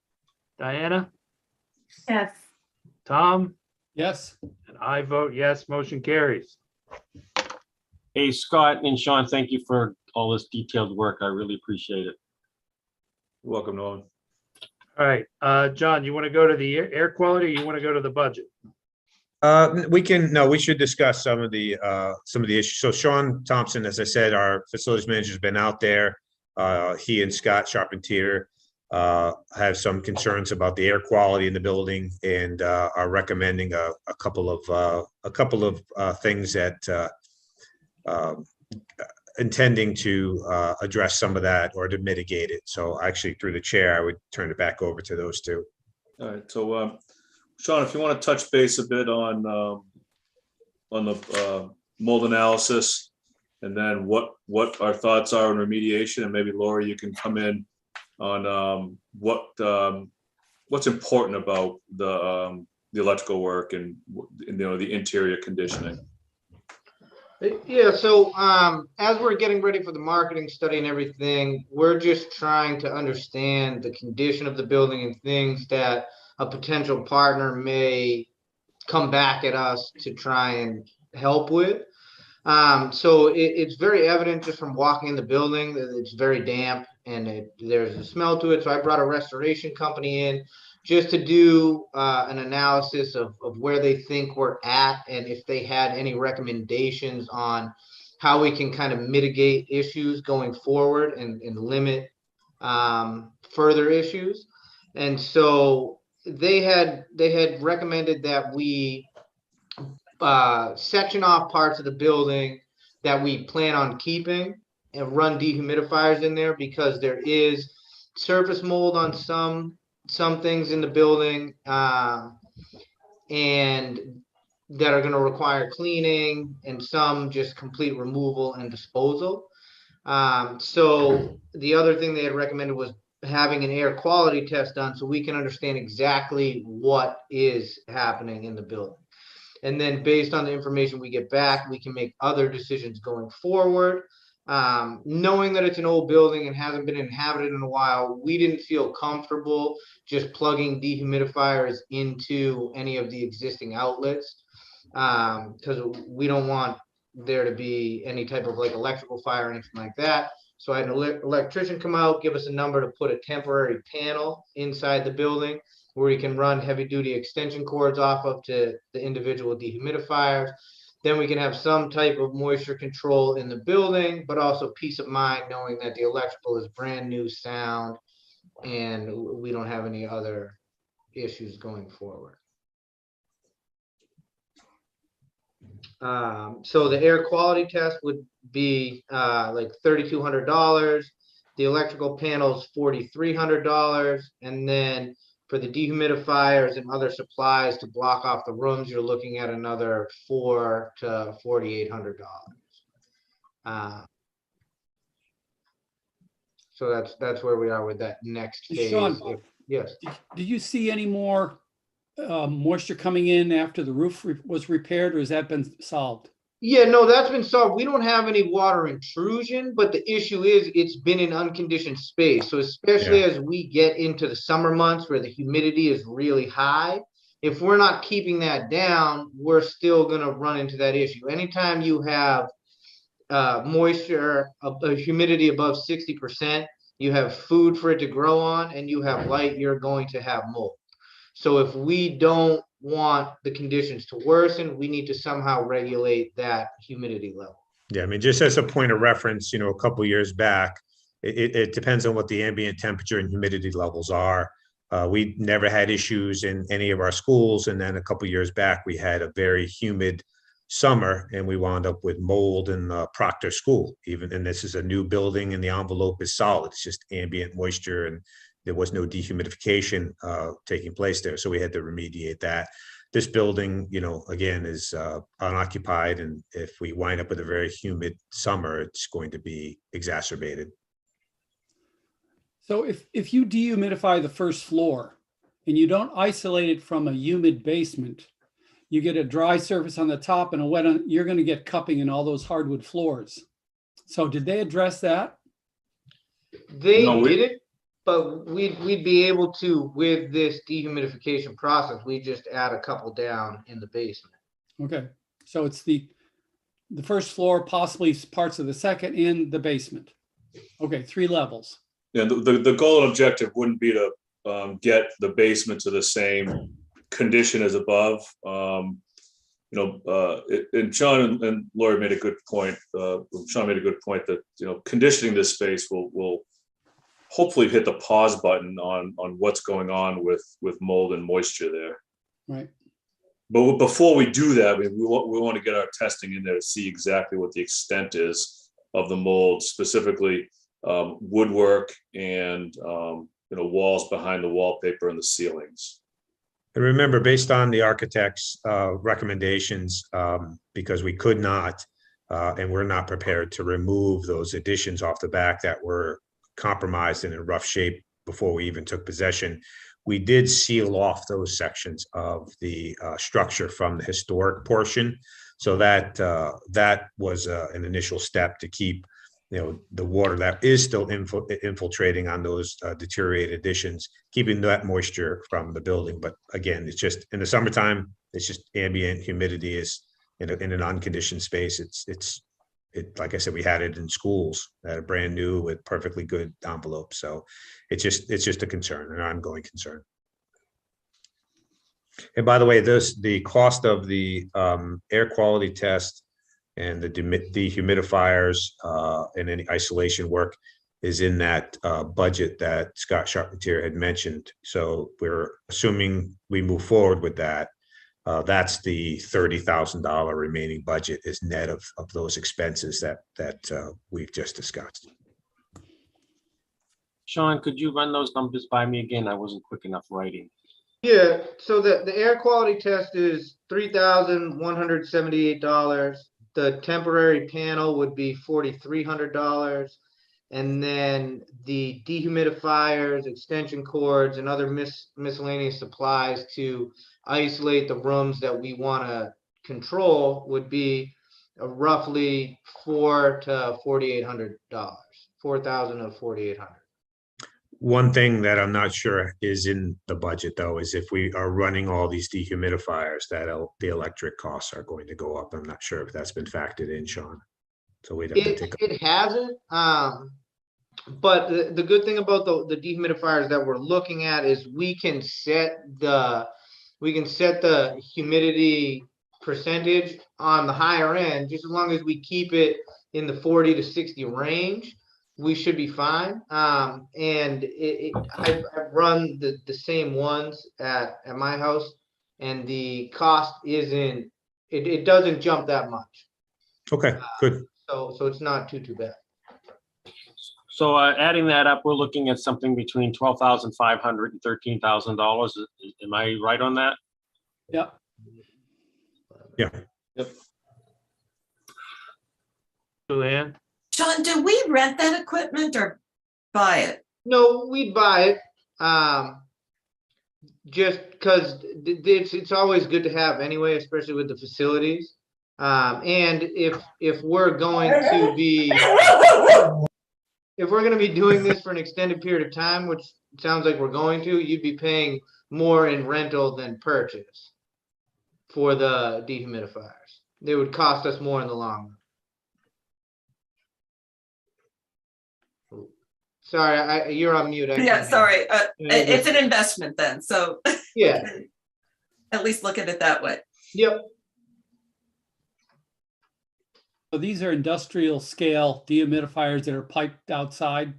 Diana, Yes. Tom, Yes, and I vote yes, motion carries. Hey, Scott and Sean, thank you for all this detailed work. I really appreciate it. You're welcome, Norman. All right, John, you want to go to the air quality or you want to go to the budget? We should discuss some of the issues. So Sean Thompson, as I said, our facilities manager has been out there. He and Scott Charpentier have some concerns about the air quality in the building and are recommending a couple of things that intending to address some of that or to mitigate it. So actually, through the chair, I would turn it back over to those two. All right, so Sean, if you want to touch base a bit on the mold analysis, and then what our thoughts are on remediation, and maybe Laura, you can come in on what's important about the electrical work and the interior conditioning. Yeah, so as we're getting ready for the marketing study and everything, we're just trying to understand the condition of the building and things that a potential partner may come back at us to try and help with. So it's very evident just from walking in the building that it's very damp and there's a smell to it. So I brought a restoration company in just to do an analysis of where they think we're at and if they had any recommendations on how we can kind of mitigate issues going forward and limit further issues. And so they had recommended that we section off parts of the building that we plan on keeping and run dehumidifiers in there because there is surface mold on some things in the building and that are going to require cleaning and some just complete removal and disposal. So the other thing they had recommended was having an air quality test done so we can understand exactly what is happening in the building. And then based on the information we get back, we can make other decisions going forward. Knowing that it's an old building and hasn't been inhabited in a while, we didn't feel comfortable just plugging dehumidifiers into any of the existing outlets because we don't want there to be any type of like electrical fire or anything like that. So I had an electrician come out, give us a number to put a temporary panel inside the building where we can run heavy duty extension cords off of to the individual dehumidifiers. Then we can have some type of moisture control in the building, but also peace of mind knowing that the electrical is brand new sound and we don't have any other issues going forward. So the air quality test would be like $3,200. The electrical panels, $4,300. And then for the dehumidifiers and other supplies to block off the rooms, you're looking at another $4,000 to $4,800. So that's where we are with that next phase. Sean, Yes. did you see any more moisture coming in after the roof was repaired, or has that been solved? Yeah, no, that's been solved. We don't have any water intrusion, but the issue is it's been in unconditioned space. So especially Yeah. as we get into the summer months where the humidity is really high, if we're not keeping that down, we're still gonna run into that issue. Anytime you have moisture, humidity above 60%, you have food for it to grow on, and you have light, you're going to have mold. So if we don't want the conditions to worsen, we need to somehow regulate that humidity level. Yeah, I mean, just as a point of reference, a couple years back, it depends on what the ambient temperature and humidity levels are. We never had issues in any of our schools, and then a couple years back, we had a very humid summer, and we wound up with mold in Proctor School. And this is a new building, and the envelope is solid. It's just ambient moisture, and there was no dehumidification taking place there, so we had to remediate that. This building, again, is unoccupied, and if we wind up with a very humid summer, it's going to be exacerbated. So if you dehumidify the first floor and you don't isolate it from a humid basement, you get a dry surface on the top and a wet on, you're going to get cupping in all those hardwood floors. So did they address that? They No, did it, but we'd be able to, with this dehumidification process, we just add a couple down in the basement. Okay, so it's the first floor, possibly parts of the second, and the basement. Okay, 3 levels. Yeah, the goal and objective wouldn't be to get the basement to the same condition as above. And Sean and Lori made a good point. Sean made a good point that conditioning this space will hopefully hit the pause button on what's going on with mold and moisture there. Right. But before we do that, we want to get our testing in there to see exactly what the extent is of the mold, specifically woodwork and walls behind the wallpaper and the ceilings. And remember, based on the architect's recommendations, because we could not, and we're not prepared to remove those additions off the back that were compromised and in rough shape before we even took possession, we did seal off those sections of the structure from the historic portion. So that was an initial step to keep the water that is still infiltrating on those deteriorated additions, keeping that moisture from the building. But again, it's just in the summertime, it's just ambient humidity is in an unconditioned space. It like I said, we had it in schools that are brand new with perfectly good envelopes. So it's just a concern, an ongoing concern. And by the way, the cost of the air quality test and the dehumidifiers and any isolation work is in that budget that Scott Charpentier had mentioned. So we're assuming we move forward with that. That's the $30,000 remaining budget is net of those expenses that we've just discussed. Sean, could you run those numbers by me again? I wasn't quick enough writing. Yeah, so the air quality test is $3,178. The temporary panel would be $4,300. And then the dehumidifiers, extension cords, and other miscellaneous supplies to isolate the rooms that we want to control would be roughly $4,000 to $4,800. $4,000 to $4,800. One thing that I'm not sure is in the budget, though, is if we are running all these dehumidifiers, that the electric costs are going to go up. I'm not sure if that's been factored in, Sean. So we'd have to take it hasn't. But the good thing about the dehumidifiers that we're looking at is we can set the humidity percentage on the higher end, just as long as we keep it in the 40 to 60 range. We should be fine. And I've run the same ones at my house, and the cost isn't, it doesn't jump that much. Okay, good. So it's not too bad. So adding that up, we're looking at something between $12,500 and $13,000. Am I right on that? Yeah. Yeah. Yep. Julianne? John, do we rent that equipment or buy it? No, we'd buy it. Just because it's always good to have anyway, especially with the facilities. And if we're going to be doing this for an extended period of time, which sounds like we're going to, you'd be paying more in rental than purchase for the dehumidifiers. They would cost us more in the long run. Sorry, you're on mute. Yeah, sorry. It's an investment then, so Yeah, at least look at it that way. yep. So these are industrial scale dehumidifiers that are piped outside.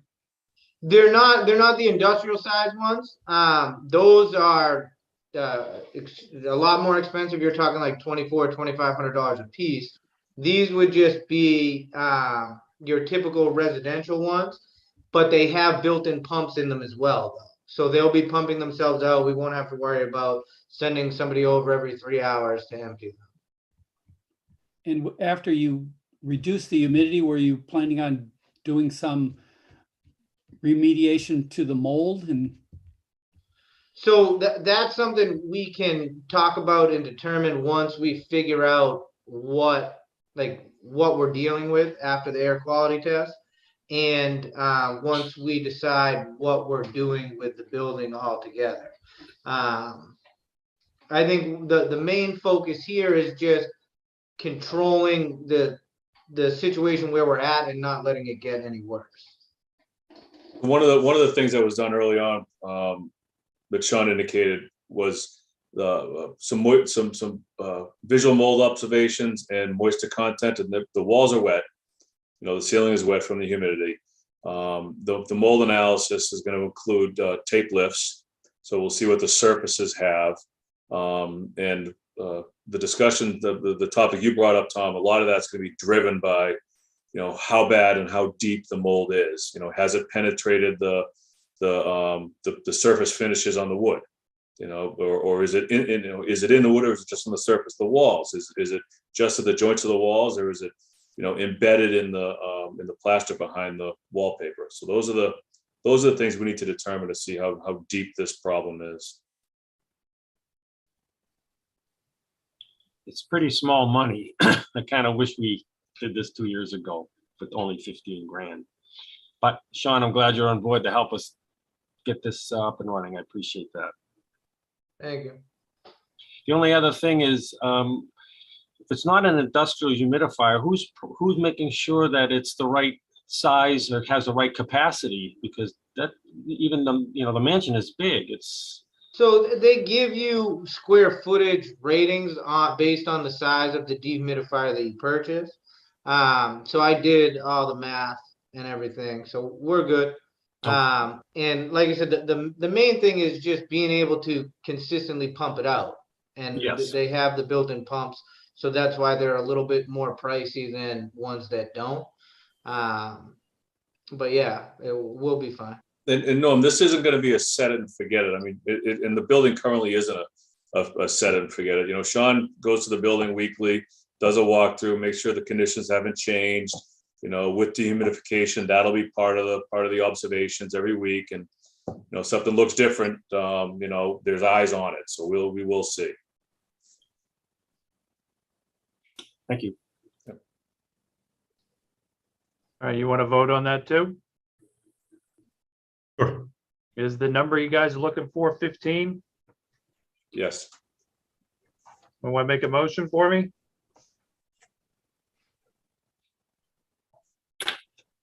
They're not the industrial size ones. Those are a lot more expensive. You're talking like $2,500 a piece. These would just be your typical residential ones, but they have built-in pumps in them as well, though. So they'll be pumping themselves out. We won't have to worry about sending somebody over every 3 hours to empty them. And after you reduce the humidity, were you planning on doing some remediation to the mold? And So that's something we can talk about and determine once we figure out what we're dealing with after the air quality test. And once we decide what we're doing with the building altogether. I think the main focus here is just controlling the situation where we're at and not letting it get any worse. One of the things that was done early on, that Sean indicated, was some visual mold observations and moisture content, and the walls are wet. The ceiling is wet from the humidity. The mold analysis is going to include tape lifts, so we'll see what the surfaces have. And the discussion, the topic you brought up, Tom, a lot of that's going to be driven by, how bad and how deep the mold is. Has it penetrated the surface finishes on the wood? Or is it in the wood, or is it just on the surface, the walls? Is it just at the joints of the walls, or is it embedded in the plaster behind the wallpaper? So those are the things we need to determine to see how deep this problem is. It's pretty small money. I kind of wish we did this 2 years ago with only 15 grand. But Sean, I'm glad you're on board to help us get this up and running. I appreciate that. Thank you. The only other thing is, if it's not an industrial humidifier, who's making sure that it's the right size or has the right capacity? Because that, even the mansion is big. So they give you square footage ratings based on the size of the dehumidifier that you purchase. So I did all the math and everything, so we're good. Okay. And like I said, the main thing is just being able to consistently pump it out. And Yes. they have the built-in pumps, so that's why they're a little bit more pricey than ones that don't. But yeah, we'll be fine. And Norm, this isn't going to be a set it and forget it. I mean, and the building currently isn't a set it and forget it. Sean goes to the building weekly, does a walkthrough, makes sure the conditions haven't changed. With dehumidification, that'll be part of the observations every week. And something looks different, there's eyes on it. So we will see. Thank you. all right, you want to vote on that too? Sure. Is the number you guys are looking for 15? Yes. Want to make a motion for me?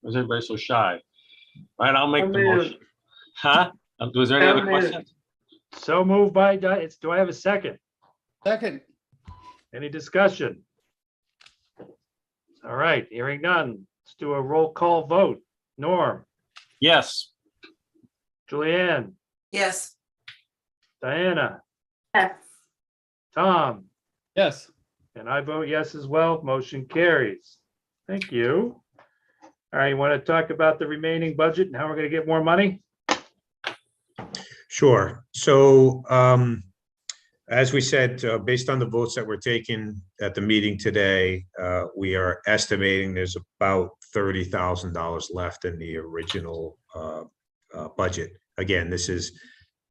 Was everybody so shy? All right, I'll make the moved. motion. Huh? Was there any other questions? So moved by, do I have a second? second, Any discussion? All right, hearing none. Let's do a roll call vote. Norm, Yes. Julianne, Yes, Diana, Yes. Tom, yes. and I vote yes as well. Motion carries. Thank you. All right, you want to talk about the remaining budget and how we're going to get more money? Sure. So as we said, based on the votes that were taken at the meeting today, we are estimating there's about $30,000 left in the original budget. Again, this is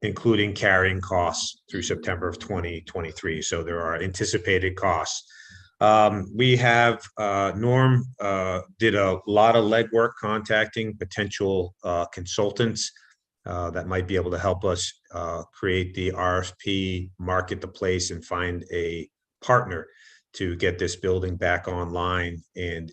including carrying costs through September of 2023. So there are anticipated costs We have, Norm did a lot of legwork contacting potential consultants that might be able to help us create the RFP, market the place, and find a partner to get this building back online and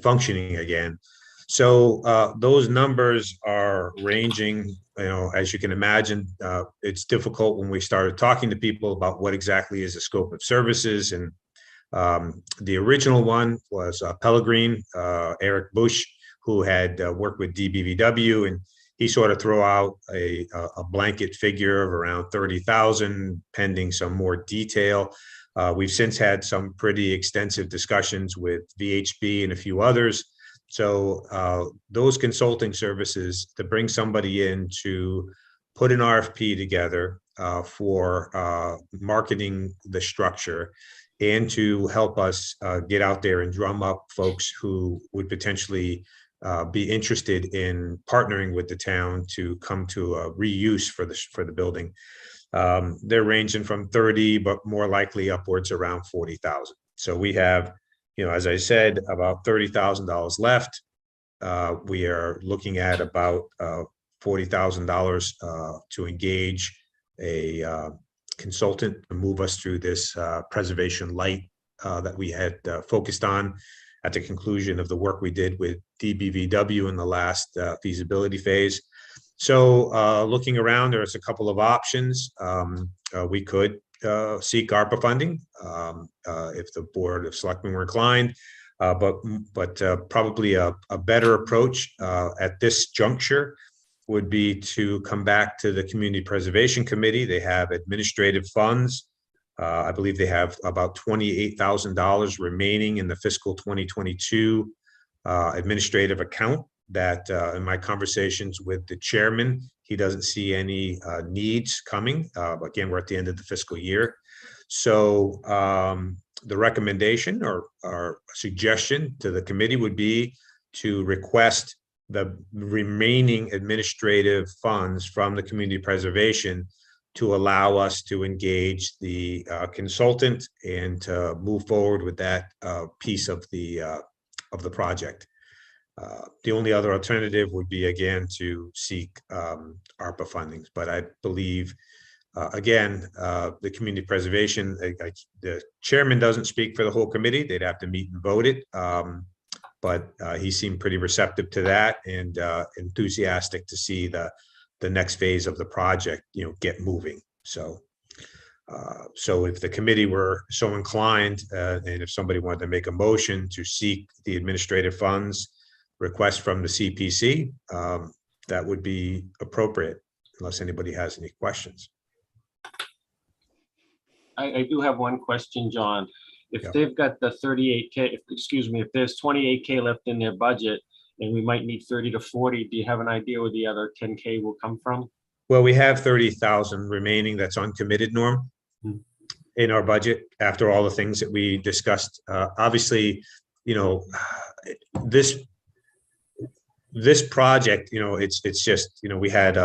functioning again. So those numbers are ranging, as you can imagine. It's difficult when we started talking to people about what exactly is the scope of services. And the original one was Pellegrin, Eric Bush, who had worked with DBVW, and he sort of threw out a blanket figure of around 30,000, pending some more detail. We've since had some pretty extensive discussions with VHB and a few others. So those consulting services, to bring somebody in to put an RFP together for marketing the structure, and to help us get out there and drum up folks who would potentially be interested in partnering with the town to come to a reuse for the building. They're ranging from 30, but more likely upwards around 40,000. So we have, as I said, about $30,000 left. We are looking at about $40,000 to engage a consultant to move us through this preservation light that we had focused on at the conclusion of the work we did with DBVW in the last feasibility phase. So looking around, there's a couple of options. We could seek ARPA funding if the Board of Selectmen were inclined, but probably a better approach at this juncture would be to come back to the Community Preservation Committee. They have administrative funds. I believe they have about $28,000 remaining in the fiscal 2022 administrative account that in my conversations with the chairman, he doesn't see any needs coming. Again, we're at the end of the fiscal year. So the recommendation or suggestion to the committee would be to request the remaining administrative funds from the community preservation to allow us to engage the consultant and to move forward with that piece of the project. The only other alternative would be, again, to seek ARPA fundings. But I believe, again, the community preservation, the chairman doesn't speak for the whole committee. They'd have to meet and vote it. But he seemed pretty receptive to that and enthusiastic to see the next phase of the project, get moving. So if the committee were so inclined, and if somebody wanted to make a motion to seek the administrative funds request from the CPC, that would be appropriate, unless anybody has any questions. I do have one question, John. If Yeah. they've got the 38K, if there's 28K left in their budget and we might need 30 to 40, do you have an idea where the other 10K will come from? Well, we have 30,000 remaining that's uncommitted, Norm, in our budget after all the things that we discussed. Obviously, this project, it's just, we had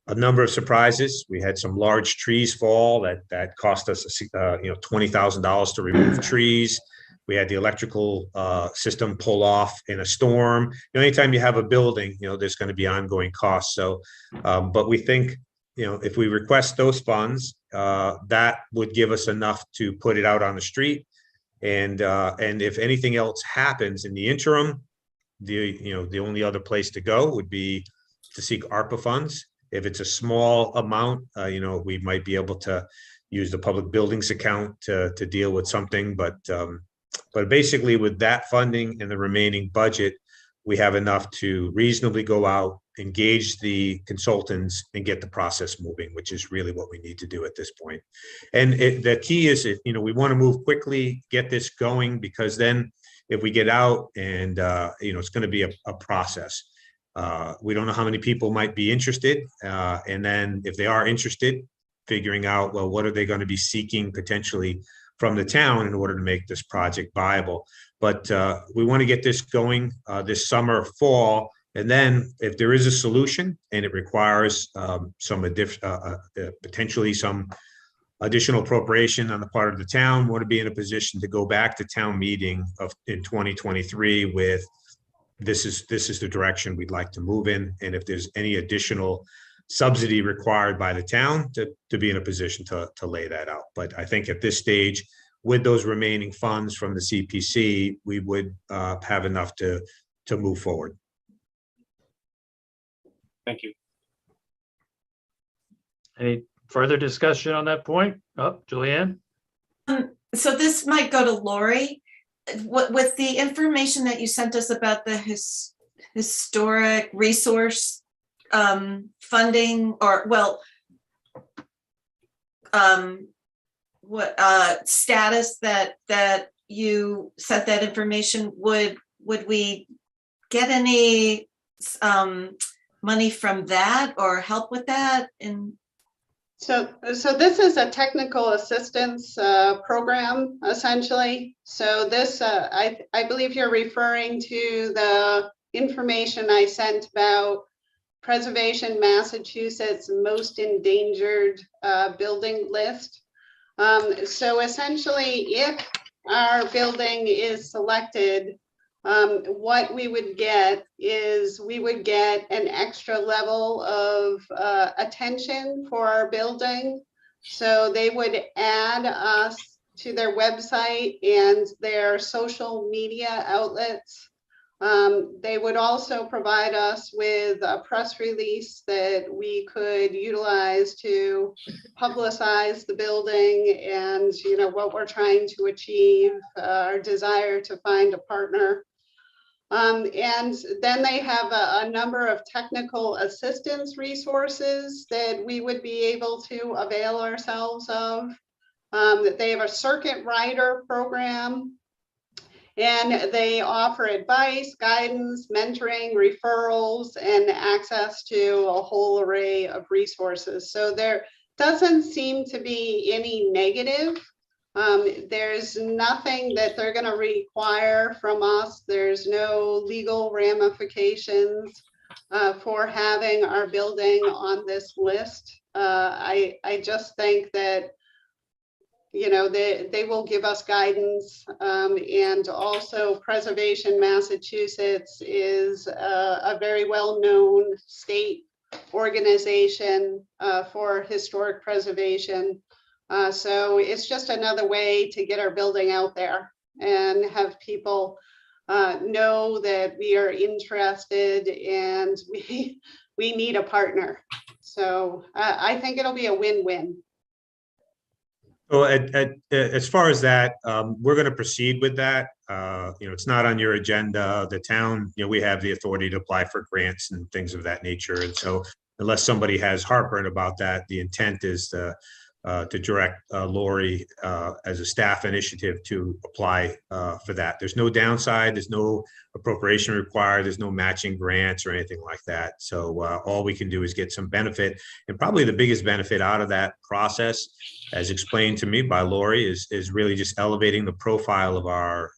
a number of surprises. We had some large trees fall that cost us, $20,000 to remove trees. We had the electrical system pull off in a storm. Anytime you have a building, there's going to be ongoing costs. So, but we think, if we request those funds, that would give us enough to put it out on the street. And if anything else happens in the interim, the only other place to go would be to seek ARPA funds. If it's a small amount, we might be able to use the public buildings account to deal with something. But basically, with that funding and the remaining budget, we have enough to reasonably go out, engage the consultants, and get the process moving, which is really what we need to do at this point. And the key is, we want to move quickly, get this going, because then if we get out and, it's going to be a process. We don't know how many people might be interested. And then if they are interested, figuring out, well, what are they going to be seeking potentially from the town in order to make this project viable. But we want to get this going this summer, fall. And then if there is a solution and it requires potentially some additional appropriation on the part of the town, want to be in a position to go back to town meeting in 2023 with this is the direction we'd like to move in. And if there's any additional subsidy required by the town to be in a position to lay that out. But I think at this stage, with those remaining funds from the CPC, we would have enough to move forward. Thank you. Any further discussion on that point? Oh, Julianne? So this might go to Lori. With the information that you sent us about the historic resource funding, or well, what status that you sent that information, would we get any money from that or help with that? So this is a technical assistance program, essentially. So this, I believe you're referring to the information I sent about Preservation Massachusetts most endangered building list. So essentially, if our building is selected, what we would get is we would get an extra level of attention for our building. So they would add us to their website and their social media outlets. They would also provide us with a press release that we could utilize to publicize the building and, you know, what we're trying to achieve, our desire to find a partner. And then they have a number of technical assistance resources that we would be able to avail ourselves of. They have a circuit rider program, and they offer advice, guidance, mentoring, referrals, and access to a whole array of resources. So there doesn't seem to be any negative. There's nothing that they're going to require from us. There's no legal ramifications for having our building on this list. I just think that, you know, they will give us guidance, and also Preservation Massachusetts is a very well-known state organization for historic preservation. So it's just another way to get our building out there and have people know that we are interested and we need a partner. So I think it'll be a win-win. So as far as that, we're going to proceed with that. You know, it's not on your agenda. The town, you know, we have the authority to apply for grants and things of that nature. And so unless somebody has heartburn about that, the intent is to direct Lori as a staff initiative to apply for that. There's no downside. There's no appropriation required. There's no matching grants or anything like that. So all we can do is get some benefit. And probably the biggest benefit out of that process, as explained to me by Lori, is really just elevating the profile of our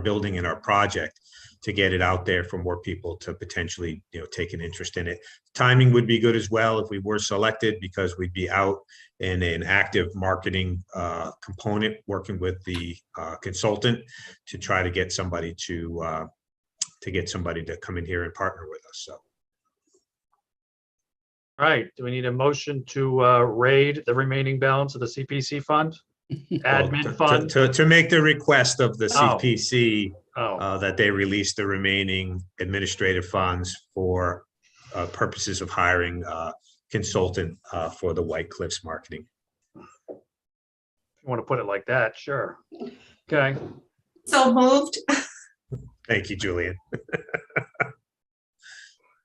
building and our project, to get it out there for more people to potentially, you know, take an interest in it. Timing would be good as well if we were selected, because we'd be out in an active marketing component, working with the consultant to try to get somebody to come in here and partner with us. So. All right, do we need a motion to raid the remaining balance of the CPC fund? Admin fund? To make the request of the Oh. CPC Oh, that they release the remaining administrative funds for purposes of hiring a consultant for the White Cliffs marketing. if you want to put it like that, sure. Okay, So moved. Thank you, Julian.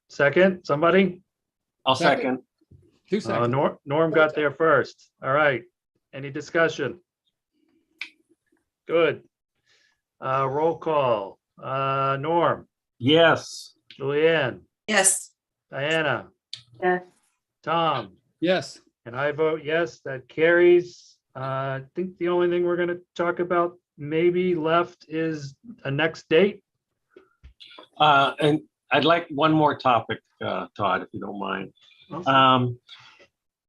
second, somebody? I'll second. 2 seconds. Norm got there first. All right, any discussion? Good. Roll call. Norm, Yes. Julianne, Yes. Diana, Yes. Tom, Yes, and I vote yes, that carries. I think the only thing we're going to talk about maybe left is a next date. And I'd like one more topic, Todd, if you don't mind.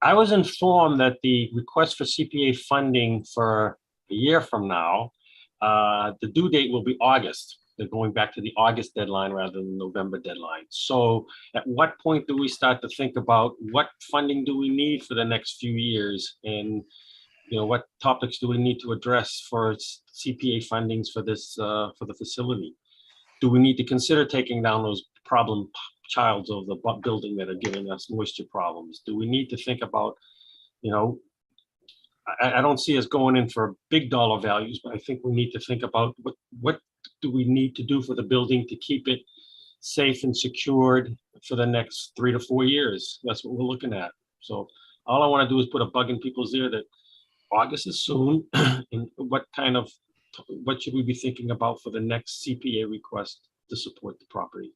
I was informed that the request for CPA funding for a year from now, the due date will be August. They're going back to the August deadline rather than the November deadline. So at what point do we start to think about what funding do we need for the next few years? And what topics do we need to address for CPA fundings for this, for the facility? Do we need to consider taking down those problem childs of the building that are giving us moisture problems? Do we need to think about, I don't see us going in for big dollar values, but I think we need to think about what do we need to do for the building to keep it safe and secured for the next 3 to 4 years. That's what we're looking at. So all I want to do is put a bug in people's ear that August is soon. And what should we be thinking about for the next CPA request to support the property?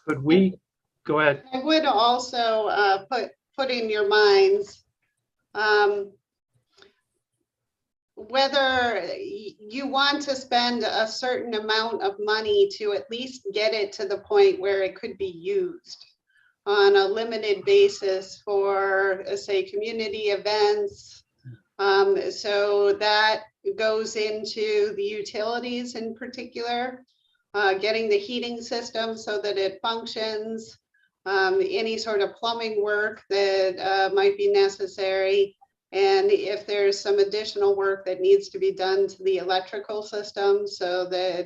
Could we, go ahead. I would also put in your minds whether you want to spend a certain amount of money to at least get it to the point where it could be used on a limited basis for, say, community events. So that goes into the utilities in particular, getting the heating system so that it functions, any sort of plumbing work that might be necessary. And if there's some additional work that needs to be done to the electrical system so that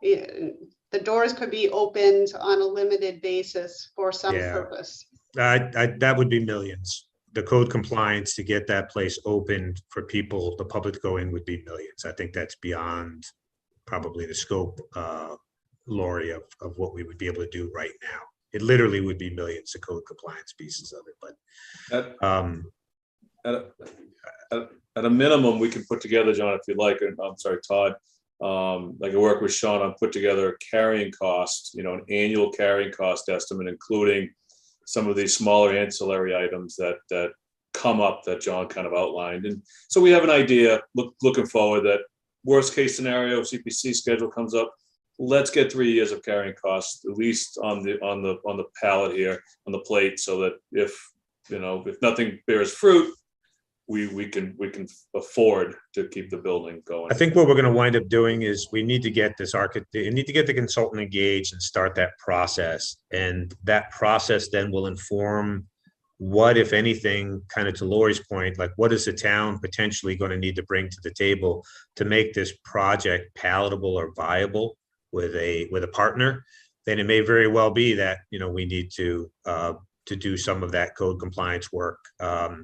the doors could be opened on a limited basis for some purpose. That would be millions. The code compliance to get that place opened for people, the public to go in, would be millions. I think that's beyond probably the scope, Lori, of what we would be able to do right now. It literally would be millions of code compliance pieces of it, but at a minimum, we can put together, John, if you'd like, and I'm sorry, Todd, I can work with Sean on put together a carrying cost, an annual carrying cost estimate, including some of these smaller ancillary items that come up that John kind of outlined. And so we have an idea looking forward that worst case scenario, CPC schedule comes up, let's get 3 years of carrying costs, at least on the pallet here, on the plate, so that if nothing bears fruit, we can afford to keep the building going. I think what we're going to wind up doing is we need to get this need to get the consultant engaged and start that process. And that process then will inform what, if anything, kind of to Lori's point, like what is the town potentially going to need to bring to the table to make this project palatable or viable with a partner. Then it may very well be that, we need to do some of that code compliance work. But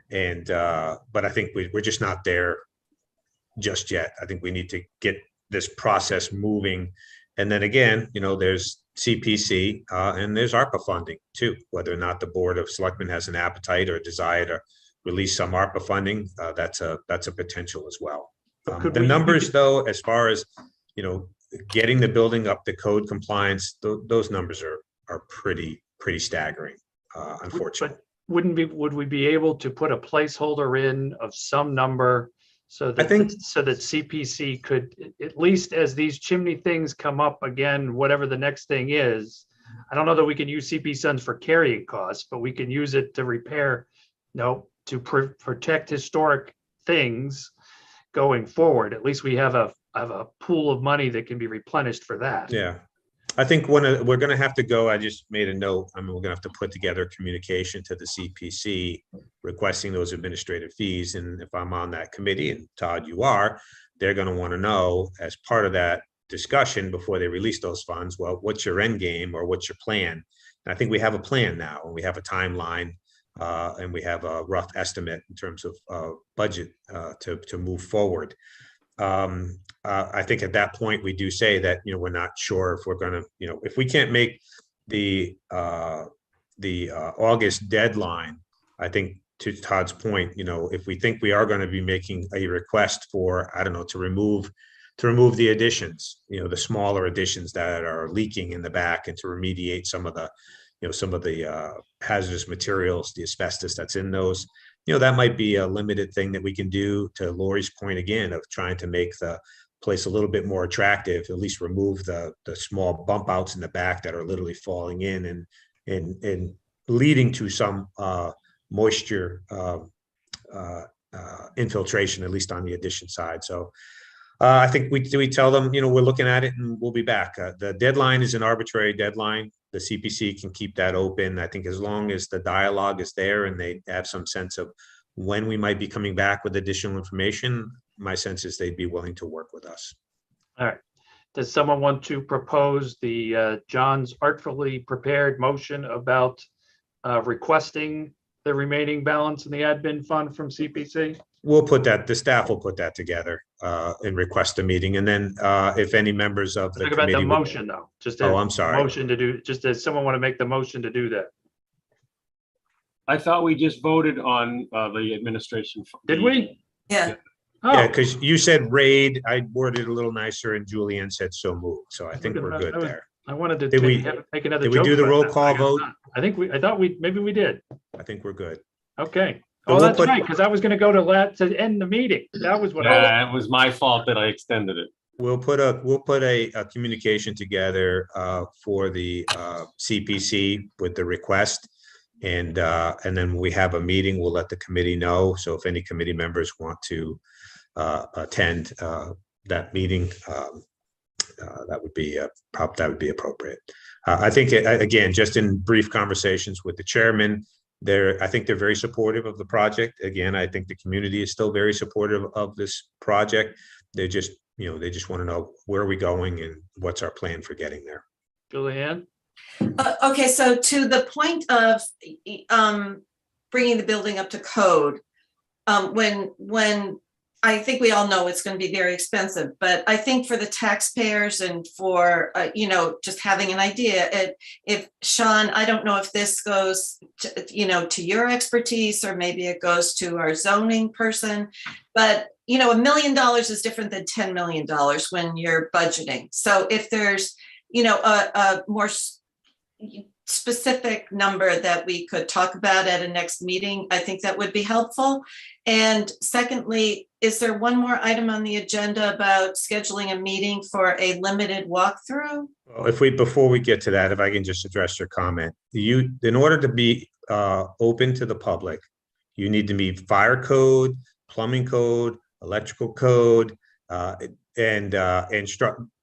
I think we're just not there just yet. I think we need to get this process moving. And then again, there's CPC and there's ARPA funding too, whether or not the Board of Selectmen has an appetite or a desire to release some ARPA funding, that's a potential as well. The numbers though, as far as, getting the building up to code compliance, those numbers are pretty staggering, unfortunately. Would we be able to put a placeholder in of some number so that CPC could, at least as these chimney things come up again, whatever the next thing is, I don't know that we can use CPC funds for carrying costs, but we can use it to repair, to protect historic things going forward. At least we have a pool of money that can be replenished for that. Yeah. I think we're going to have to go. I just made a note. We're going to have to put together communication to the CPC requesting those administrative fees. And if I'm on that committee, and Todd, you are, they're going to want to know as part of that discussion before they release those funds, well, what's your end game or what's your plan? And I think we have a plan now, and we have a timeline, and we have a rough estimate in terms of budget to move forward. I think at that point we do say that we're not sure if we're going to if we can't make the August deadline. I think to Todd's point, if we think we are going to be making a request for, I don't know, to remove the additions, the smaller additions that are leaking in the back, and to remediate some of the hazardous materials, the asbestos that's in those. That might be a limited thing that we can do, to Lori's point again, of trying to make the place a little bit more attractive, at least remove the small bump outs in the back that are literally falling in and leading to some moisture infiltration, at least on the addition side. So I think we tell them, we're looking at it and we'll be back. The deadline is an arbitrary deadline. The CPC can keep that open. I think as long as the dialogue is there and they have some sense of when we might be coming back with additional information, my sense is they'd be willing to work with us. All right. Does someone want to propose the John's artfully prepared motion about requesting the remaining balance in the admin fund from CPC? We'll put that, the staff will put that together and request a meeting. And then if any members of the Talk about the committee. motion though. Just Oh, a I'm sorry. motion to do, just as someone want to make the motion to do that. I thought we just voted on the administration. Did we? Yeah, Yeah, Oh, because you said raid, I worded it a little nicer and Julianne said so moved. So I think we're good there. I wanted to Did we- make another. did we joke do the about roll that. call I guess vote? not. I thought maybe we did. I think we're good. Okay. So Oh, we'll that's put- right, because I was going to go to end the meeting. That was what. Yeah, it was my fault that I extended it. We'll put a communication together for the CPC with the request. And then when we have a meeting, we'll let the committee know. So if any committee members want to attend that meeting, that would be appropriate. I think, again, just in brief conversations with the chairman, I think they're very supportive of the project. Again, I think the community is still very supportive of this project. They just want to know where are we going and what's our plan for getting there. Julianne? okay, so to the point of bringing the building up to code, when I think we all know it's going to be very expensive, but I think for the taxpayers and for, just having an idea, if Sean, I don't know if this goes to your expertise or maybe it goes to our zoning person, but $1 million is different than $10 million when you're budgeting. So if there's, a more specific number that we could talk about at a next meeting, I think that would be helpful. And secondly, is there one more item on the agenda about scheduling a meeting for a limited walkthrough? Well, before we get to that, if I can just address your comment, in order to be open to the public, you need to meet fire code, plumbing code, electrical code, and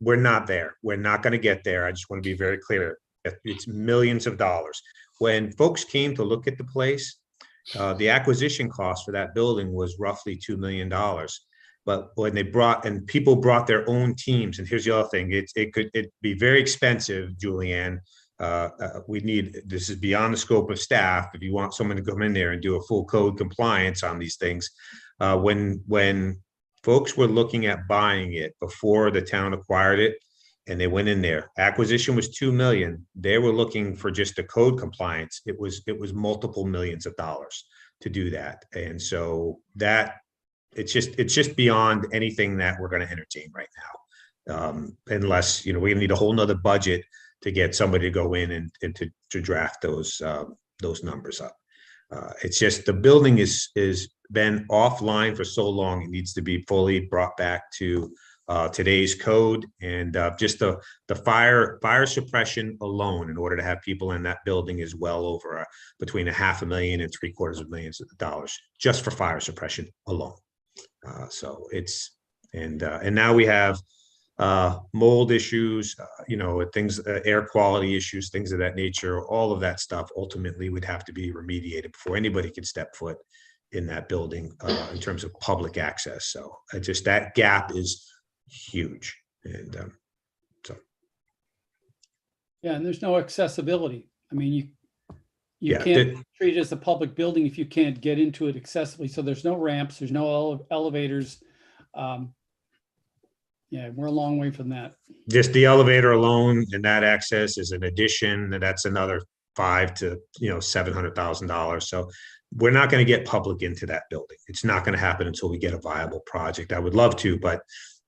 we're not there. We're not going to get there. I just want to be very clear. It's millions of dollars. When folks came to look at the place, the acquisition cost for that building was roughly $2 million. But when people brought their own teams, and here's the other thing, it'd be very expensive, Julianne. This is beyond the scope of staff. If you want someone to come in there and do a full code compliance on these things, when folks were looking at buying it before the town acquired it, and they went in there, acquisition was $2 million. They were looking for just the code compliance. It was multiple millions of dollars to do that. And so it's just beyond anything that we're going to entertain right now. Unless, we need a whole nother budget to get somebody to go in and to draft those numbers up. It's just the building is been offline for so long. It needs to be fully brought back to today's code, and just the fire suppression alone, in order to have people in that building, is well over between $500,000 and $750,000 just for fire suppression alone. So it's and now we have mold issues, things, air quality issues, things of that nature. All of that stuff ultimately would have to be remediated before anybody can step foot in that building in terms of public access. So just that gap is huge. And Yeah, and there's no accessibility. I mean, you Yeah, can't treat it as a public building if you can't get into it accessibly. So there's no ramps, there's no elevators. Yeah, we're a long way from that. just the elevator alone and that access is an addition, and that's another $500,000 to $700,000. So we're not going to get public into that building. It's not going to happen until we get a viable project. I would love to, but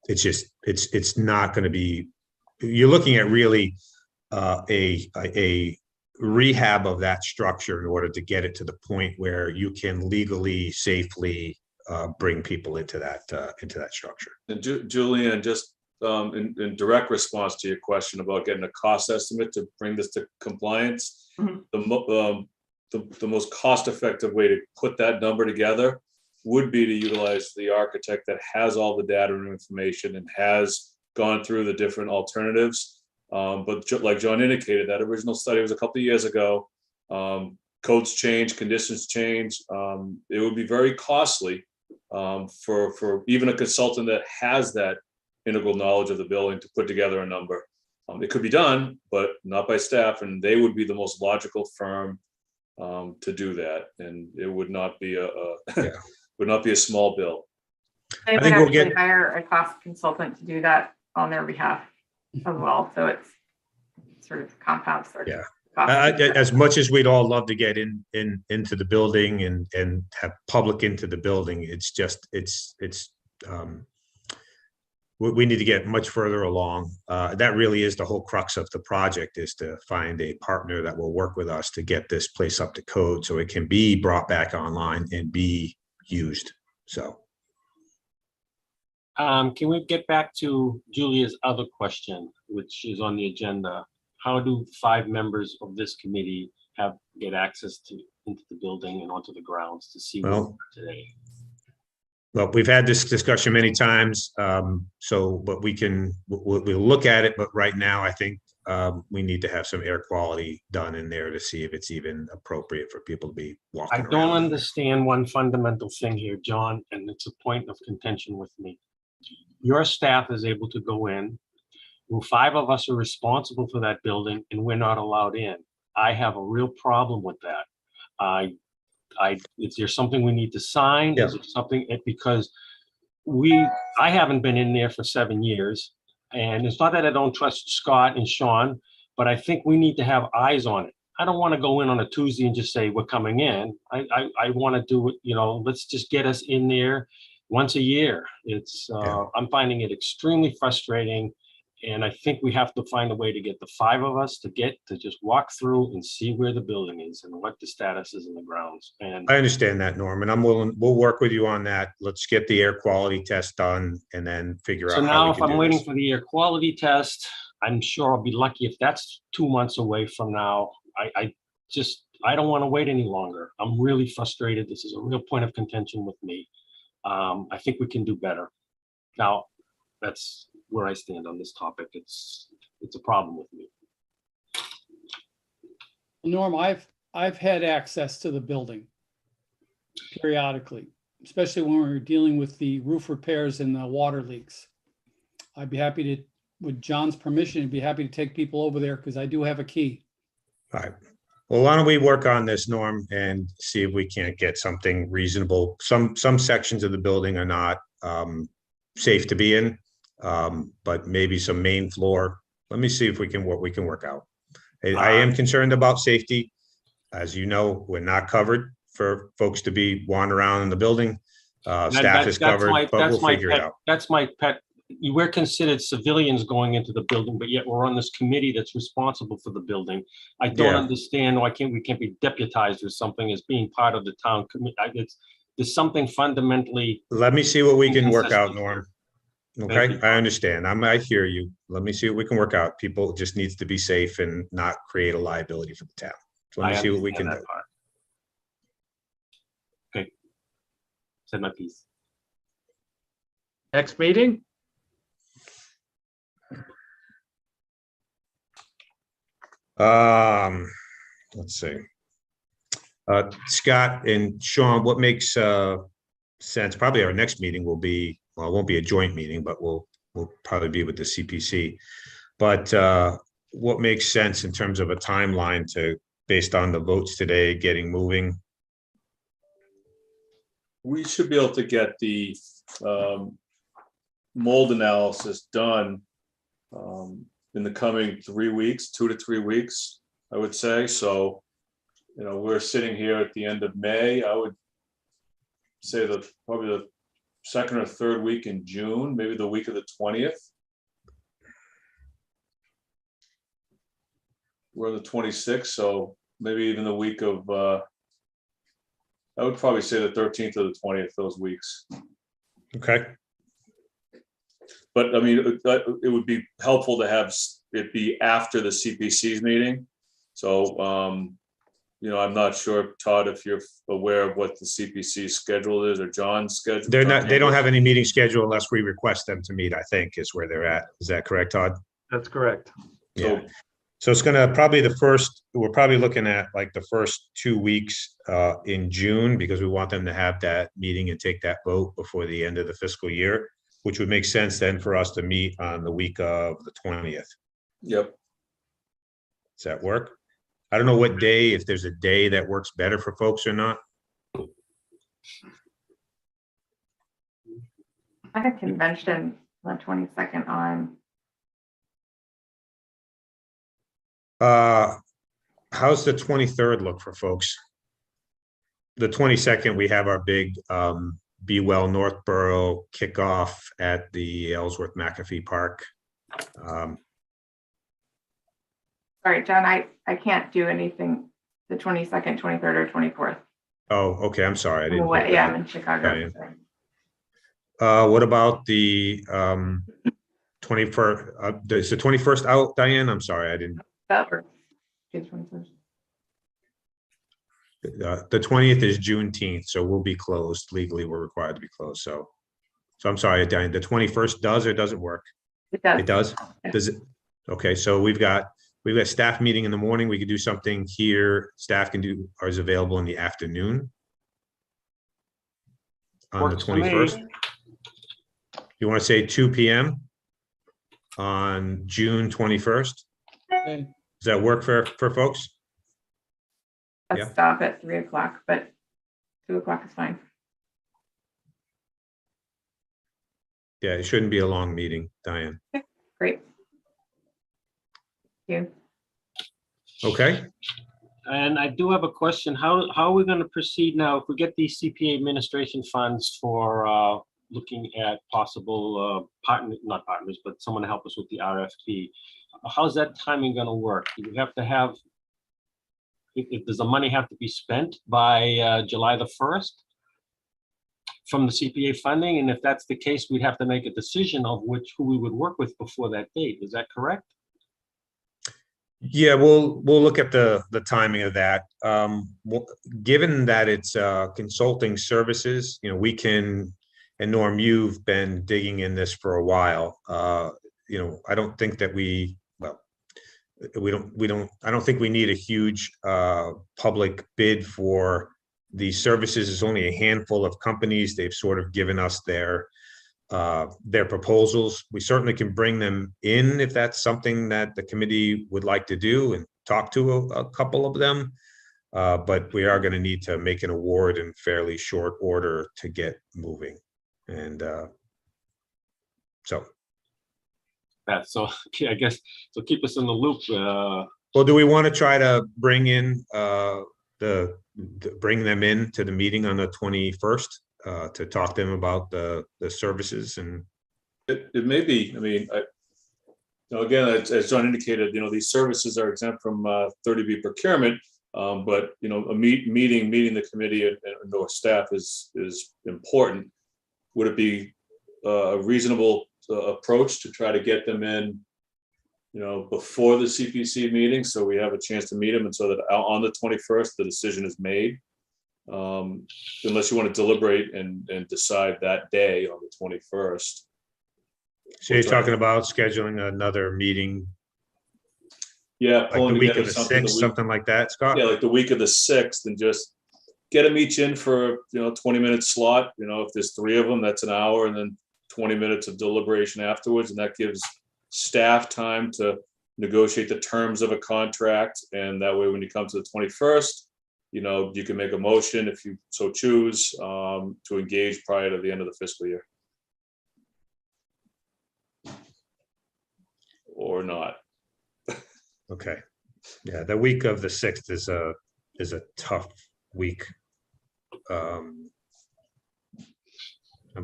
it's not going to be. You're looking at really a rehab of that structure in order to get it to the point where you can legally, safely bring people into that structure. And Julian, just in direct response to your question about getting a cost estimate to bring this to compliance, Mhm. the most cost-effective way to put that number together would be to utilize the architect that has all the data and information and has gone through the different alternatives. But like John indicated, that original study was a couple of years ago. Codes change, conditions change. It would be very costly for even a consultant that has that integral knowledge of the building to put together a number. It could be done, but not by staff, and they would be the most logical firm to do that, and it would not be would not be a small bill. They would think we'll actually get- hire a cost consultant to do that on their behalf as well. So it's sort of compounds their Yeah. cost. As much as we'd all love to get into the building and have public into the building, it's just, we need to get much further along. That really is the whole crux of the project, is to find a partner that will work with us to get this place up to code so it can be brought back online and be used. So. Can we get back to Julia's other question, which is on the agenda? How do 5 members of this committee get access into the building and onto the grounds to see what today? Well, we've had this discussion many times, but we'll look at it. But right now, I think we need to have some air quality done in there to see if it's even appropriate for people to be walking I around. don't understand one fundamental thing here, John, and it's a point of contention with me. Your staff is able to go in. 5 of us are responsible for that building, and we're not allowed in. I have a real problem with that. Is there something we need to sign? Yeah. Is it something, because I haven't been in there for 7 years, and it's not that I don't trust Scott and Sean, but I think we need to have eyes on it. I don't want to go in on a Tuesday and just say we're coming in. I want to do it, let's just get us in there once a year. I'm finding it extremely frustrating. And I think we have to find a way to get the 5 of us to just walk through and see where the building is and what the status is in the grounds. And I understand that, Norm, and we'll work with you on that. Let's get the air quality test done and then figure out. so how now we if can I'm do waiting this. for the air quality test, I'm sure I'll be lucky if that's 2 months away from now. I don't want to wait any longer. I'm really frustrated. This is a real point of contention with me. I think we can do better. Now, that's where I stand on this topic. It's a problem with me. Norm, I've had access to the building periodically, especially when we're dealing with the roof repairs and the water leaks. I'd be happy to, with John's permission, I'd be happy to take people over there because I do have a key. All right. Well, why don't we work on this, Norm, and see if we can't get something reasonable. Some sections of the building are not safe to be in, but maybe some main floor. Let me see if we can work out. I am concerned about safety. As you know, we're not covered for folks to be wandering around in the building. Staff is covered, but we'll figure it out. That's my pet. We're considered civilians going into the building, but yet we're on this committee that's responsible for the building. I don't understand why we can't be deputized or something as being part of the town committee. There's something fundamentally. Let me see what we can work out, Norm. Thank Okay, you. I understand. I hear you. Let me see what we can work out. People just needs to be safe and not create a liability for the town. So let me see what we can do. Okay. Said my piece. Next meeting? Let's see. Scott and Sean, what makes sense? Probably our next meeting will be, well, it won't be a joint meeting, but we'll probably be with the CPC. But what makes sense in terms of a timeline based on the votes today, getting moving? We should be able to get the mold analysis done in the coming 3 weeks, 2 to 3 weeks, I would say. So, we're sitting here at the end of May. I would say that probably the second or third week in June, maybe the week of the 20th. We're on the 26th, so maybe even the week of, I would probably say the 13th or the 20th, those weeks. Okay. But I mean, it would be helpful to have it be after the CPC's meeting. So, I'm not sure, Todd, if you're aware of what the CPC schedule is or John's schedule. They're not, they don't have any meeting schedule unless we request them to meet, I think is where they're at. Is that correct, Todd? That's correct. Yeah. So it's gonna probably we're probably looking at like the first 2 weeks in June, because we want them to have that meeting and take that vote before the end of the fiscal year, which would make sense then for us to meet on the week of the 20th. Yep. Does that work? I don't know what day, if there's a day that works better for folks or not. I had a convention on the 22nd on, How's the 23rd look for folks? The 22nd, we have our big Be Well Northborough kickoff at the Ellsworth McAfee Park. sorry, John, I can't do anything the 22nd, 23rd, or 24th. Oh, okay, I'm sorry. I didn't hear Yeah, that. I'm in Chicago. Yeah, so. What about the 21st? Is the 21st out, Diane? I'm sorry, I didn't. That works. June 21st. The 20th is Juneteenth, so we'll be closed. Legally, we're required to be closed. So I'm sorry, Diane. The 21st does or doesn't work? It does. It does? Yeah. Does it? Okay, so we've got staff meeting in the morning. We could do something here. Staff is available in the afternoon. On the Works for me. 21st. You want to say 2 p.m. on June 21st? Okay. Does that work for folks? Let's Yeah. stop at 3 o'clock, but 2 o'clock is fine. Yeah, it shouldn't be a long meeting, Diane. Great. Thank you. Okay. And I do have a question. How are we going to proceed now if we get these CPA administration funds for looking at possible not partners, but someone to help us with the RFP? How's that timing going to work? Do we have to have, does the money have to be spent by July the 1st from the CPA funding? And if that's the case, we'd have to make a decision of who we would work with before that date. Is that correct? Yeah, we'll look at the timing of that. Given that it's consulting services, we can, and Norm, you've been digging in this for a while. I don't think that I don't think we need a huge public bid for these services. There's only a handful of companies. They've sort of given us their proposals. We certainly can bring them in if that's something that the committee would like to do and talk to a couple of them. But we are going to need to make an award in fairly short order to get moving. And so. So okay, I guess, so keep us in the loop. Well, do we want to try to bring in bring them in to the meeting on the 21st? To talk to them about the services and it may be, I mean, again, as John indicated, these services are exempt from 30B procurement, but a meeting the committee and our staff is important. Would it be a reasonable approach to try to get them in, before the CPC meeting, so we have a chance to meet them, and so that on the 21st the decision is made? Unless you want to deliberate and decide that day on the 21st. so you're talking about scheduling another meeting, Yeah, like the week of the 6th, something like that, Scott? Yeah, like the week of the 6th, and just get them each in for 20-minute slot. If there's 3 of them, that's an hour, and then 20 minutes of deliberation afterwards, and that gives staff time to negotiate the terms of a contract, and that way when you come to the 21st, you can make a motion if you so choose to engage prior to the end of the fiscal year. Or not. Okay. Yeah, the week of the 6th is a tough week. I'm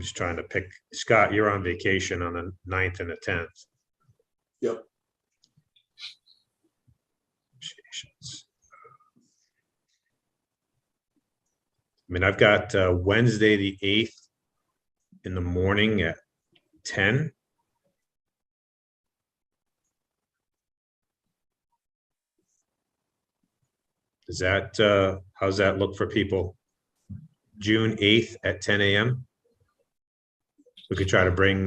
just trying to pick. Scott, you're on vacation on the 9th and the 10th. Yep. I mean, I've got Wednesday the 8th in the morning at 10. Is that, how's that look for people? June 8th at 10 a.m.? We could try to bring,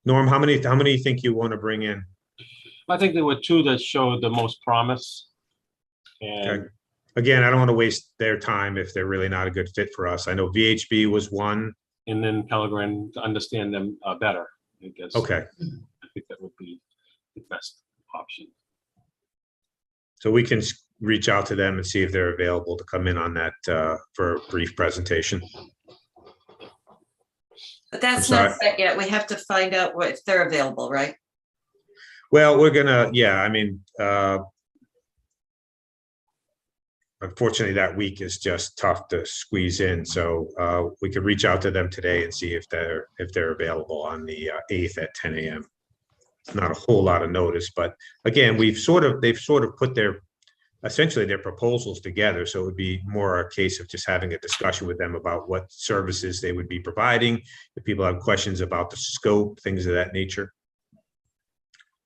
Norm, how many do you think you want to bring in? I think there were two that showed the most promise. Okay. And Again, I don't want to waste their time if they're really not a good fit for us. I know VHB was one. then Pellegrin to understand them better, I guess. Okay, I think that would be the best option. so we can reach out to them and see if they're available to come in on that for a brief presentation. But that's I'm not sorry. set yet. We have to find out if they're available, right? Well, we're gonna, yeah, I mean, unfortunately, that week is just tough to squeeze in, so we could reach out to them today and see if they're available on the 8th at 10 a.m. It's not a whole lot of notice, but again, they've sort of put essentially their proposals together, so it would be more a case of just having a discussion with them about what services they would be providing, if people have questions about the scope, things of that nature.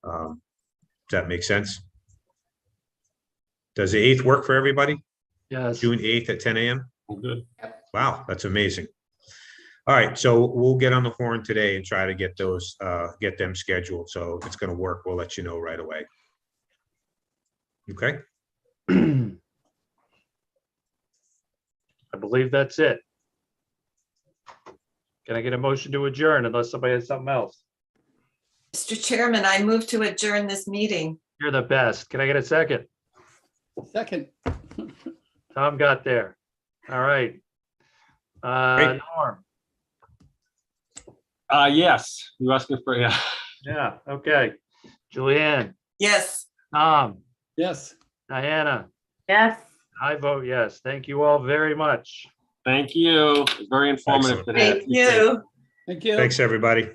Does that make sense? Does the 8th work for everybody? Yes. June 8th at 10 a.m.? Good. Wow, that's amazing. All right, so we'll get on the horn today and try to get those, get them scheduled. So if it's gonna work, we'll let you know right away. Okay, I believe that's it. Can I get a motion to adjourn unless somebody has something else? Mr. Chairman, I move to adjourn this meeting. You're the best. Can I get a second? Second. Tom got there. All right. Great. Norm. Yes, you're asking for, yeah. Yeah, okay. Julianne, Yes. Tom, Yes. Diana, Yes. I vote yes. Thank you all very much. Thank you. Very informative Excellent. today. Thank you. Thank you. thanks, everybody.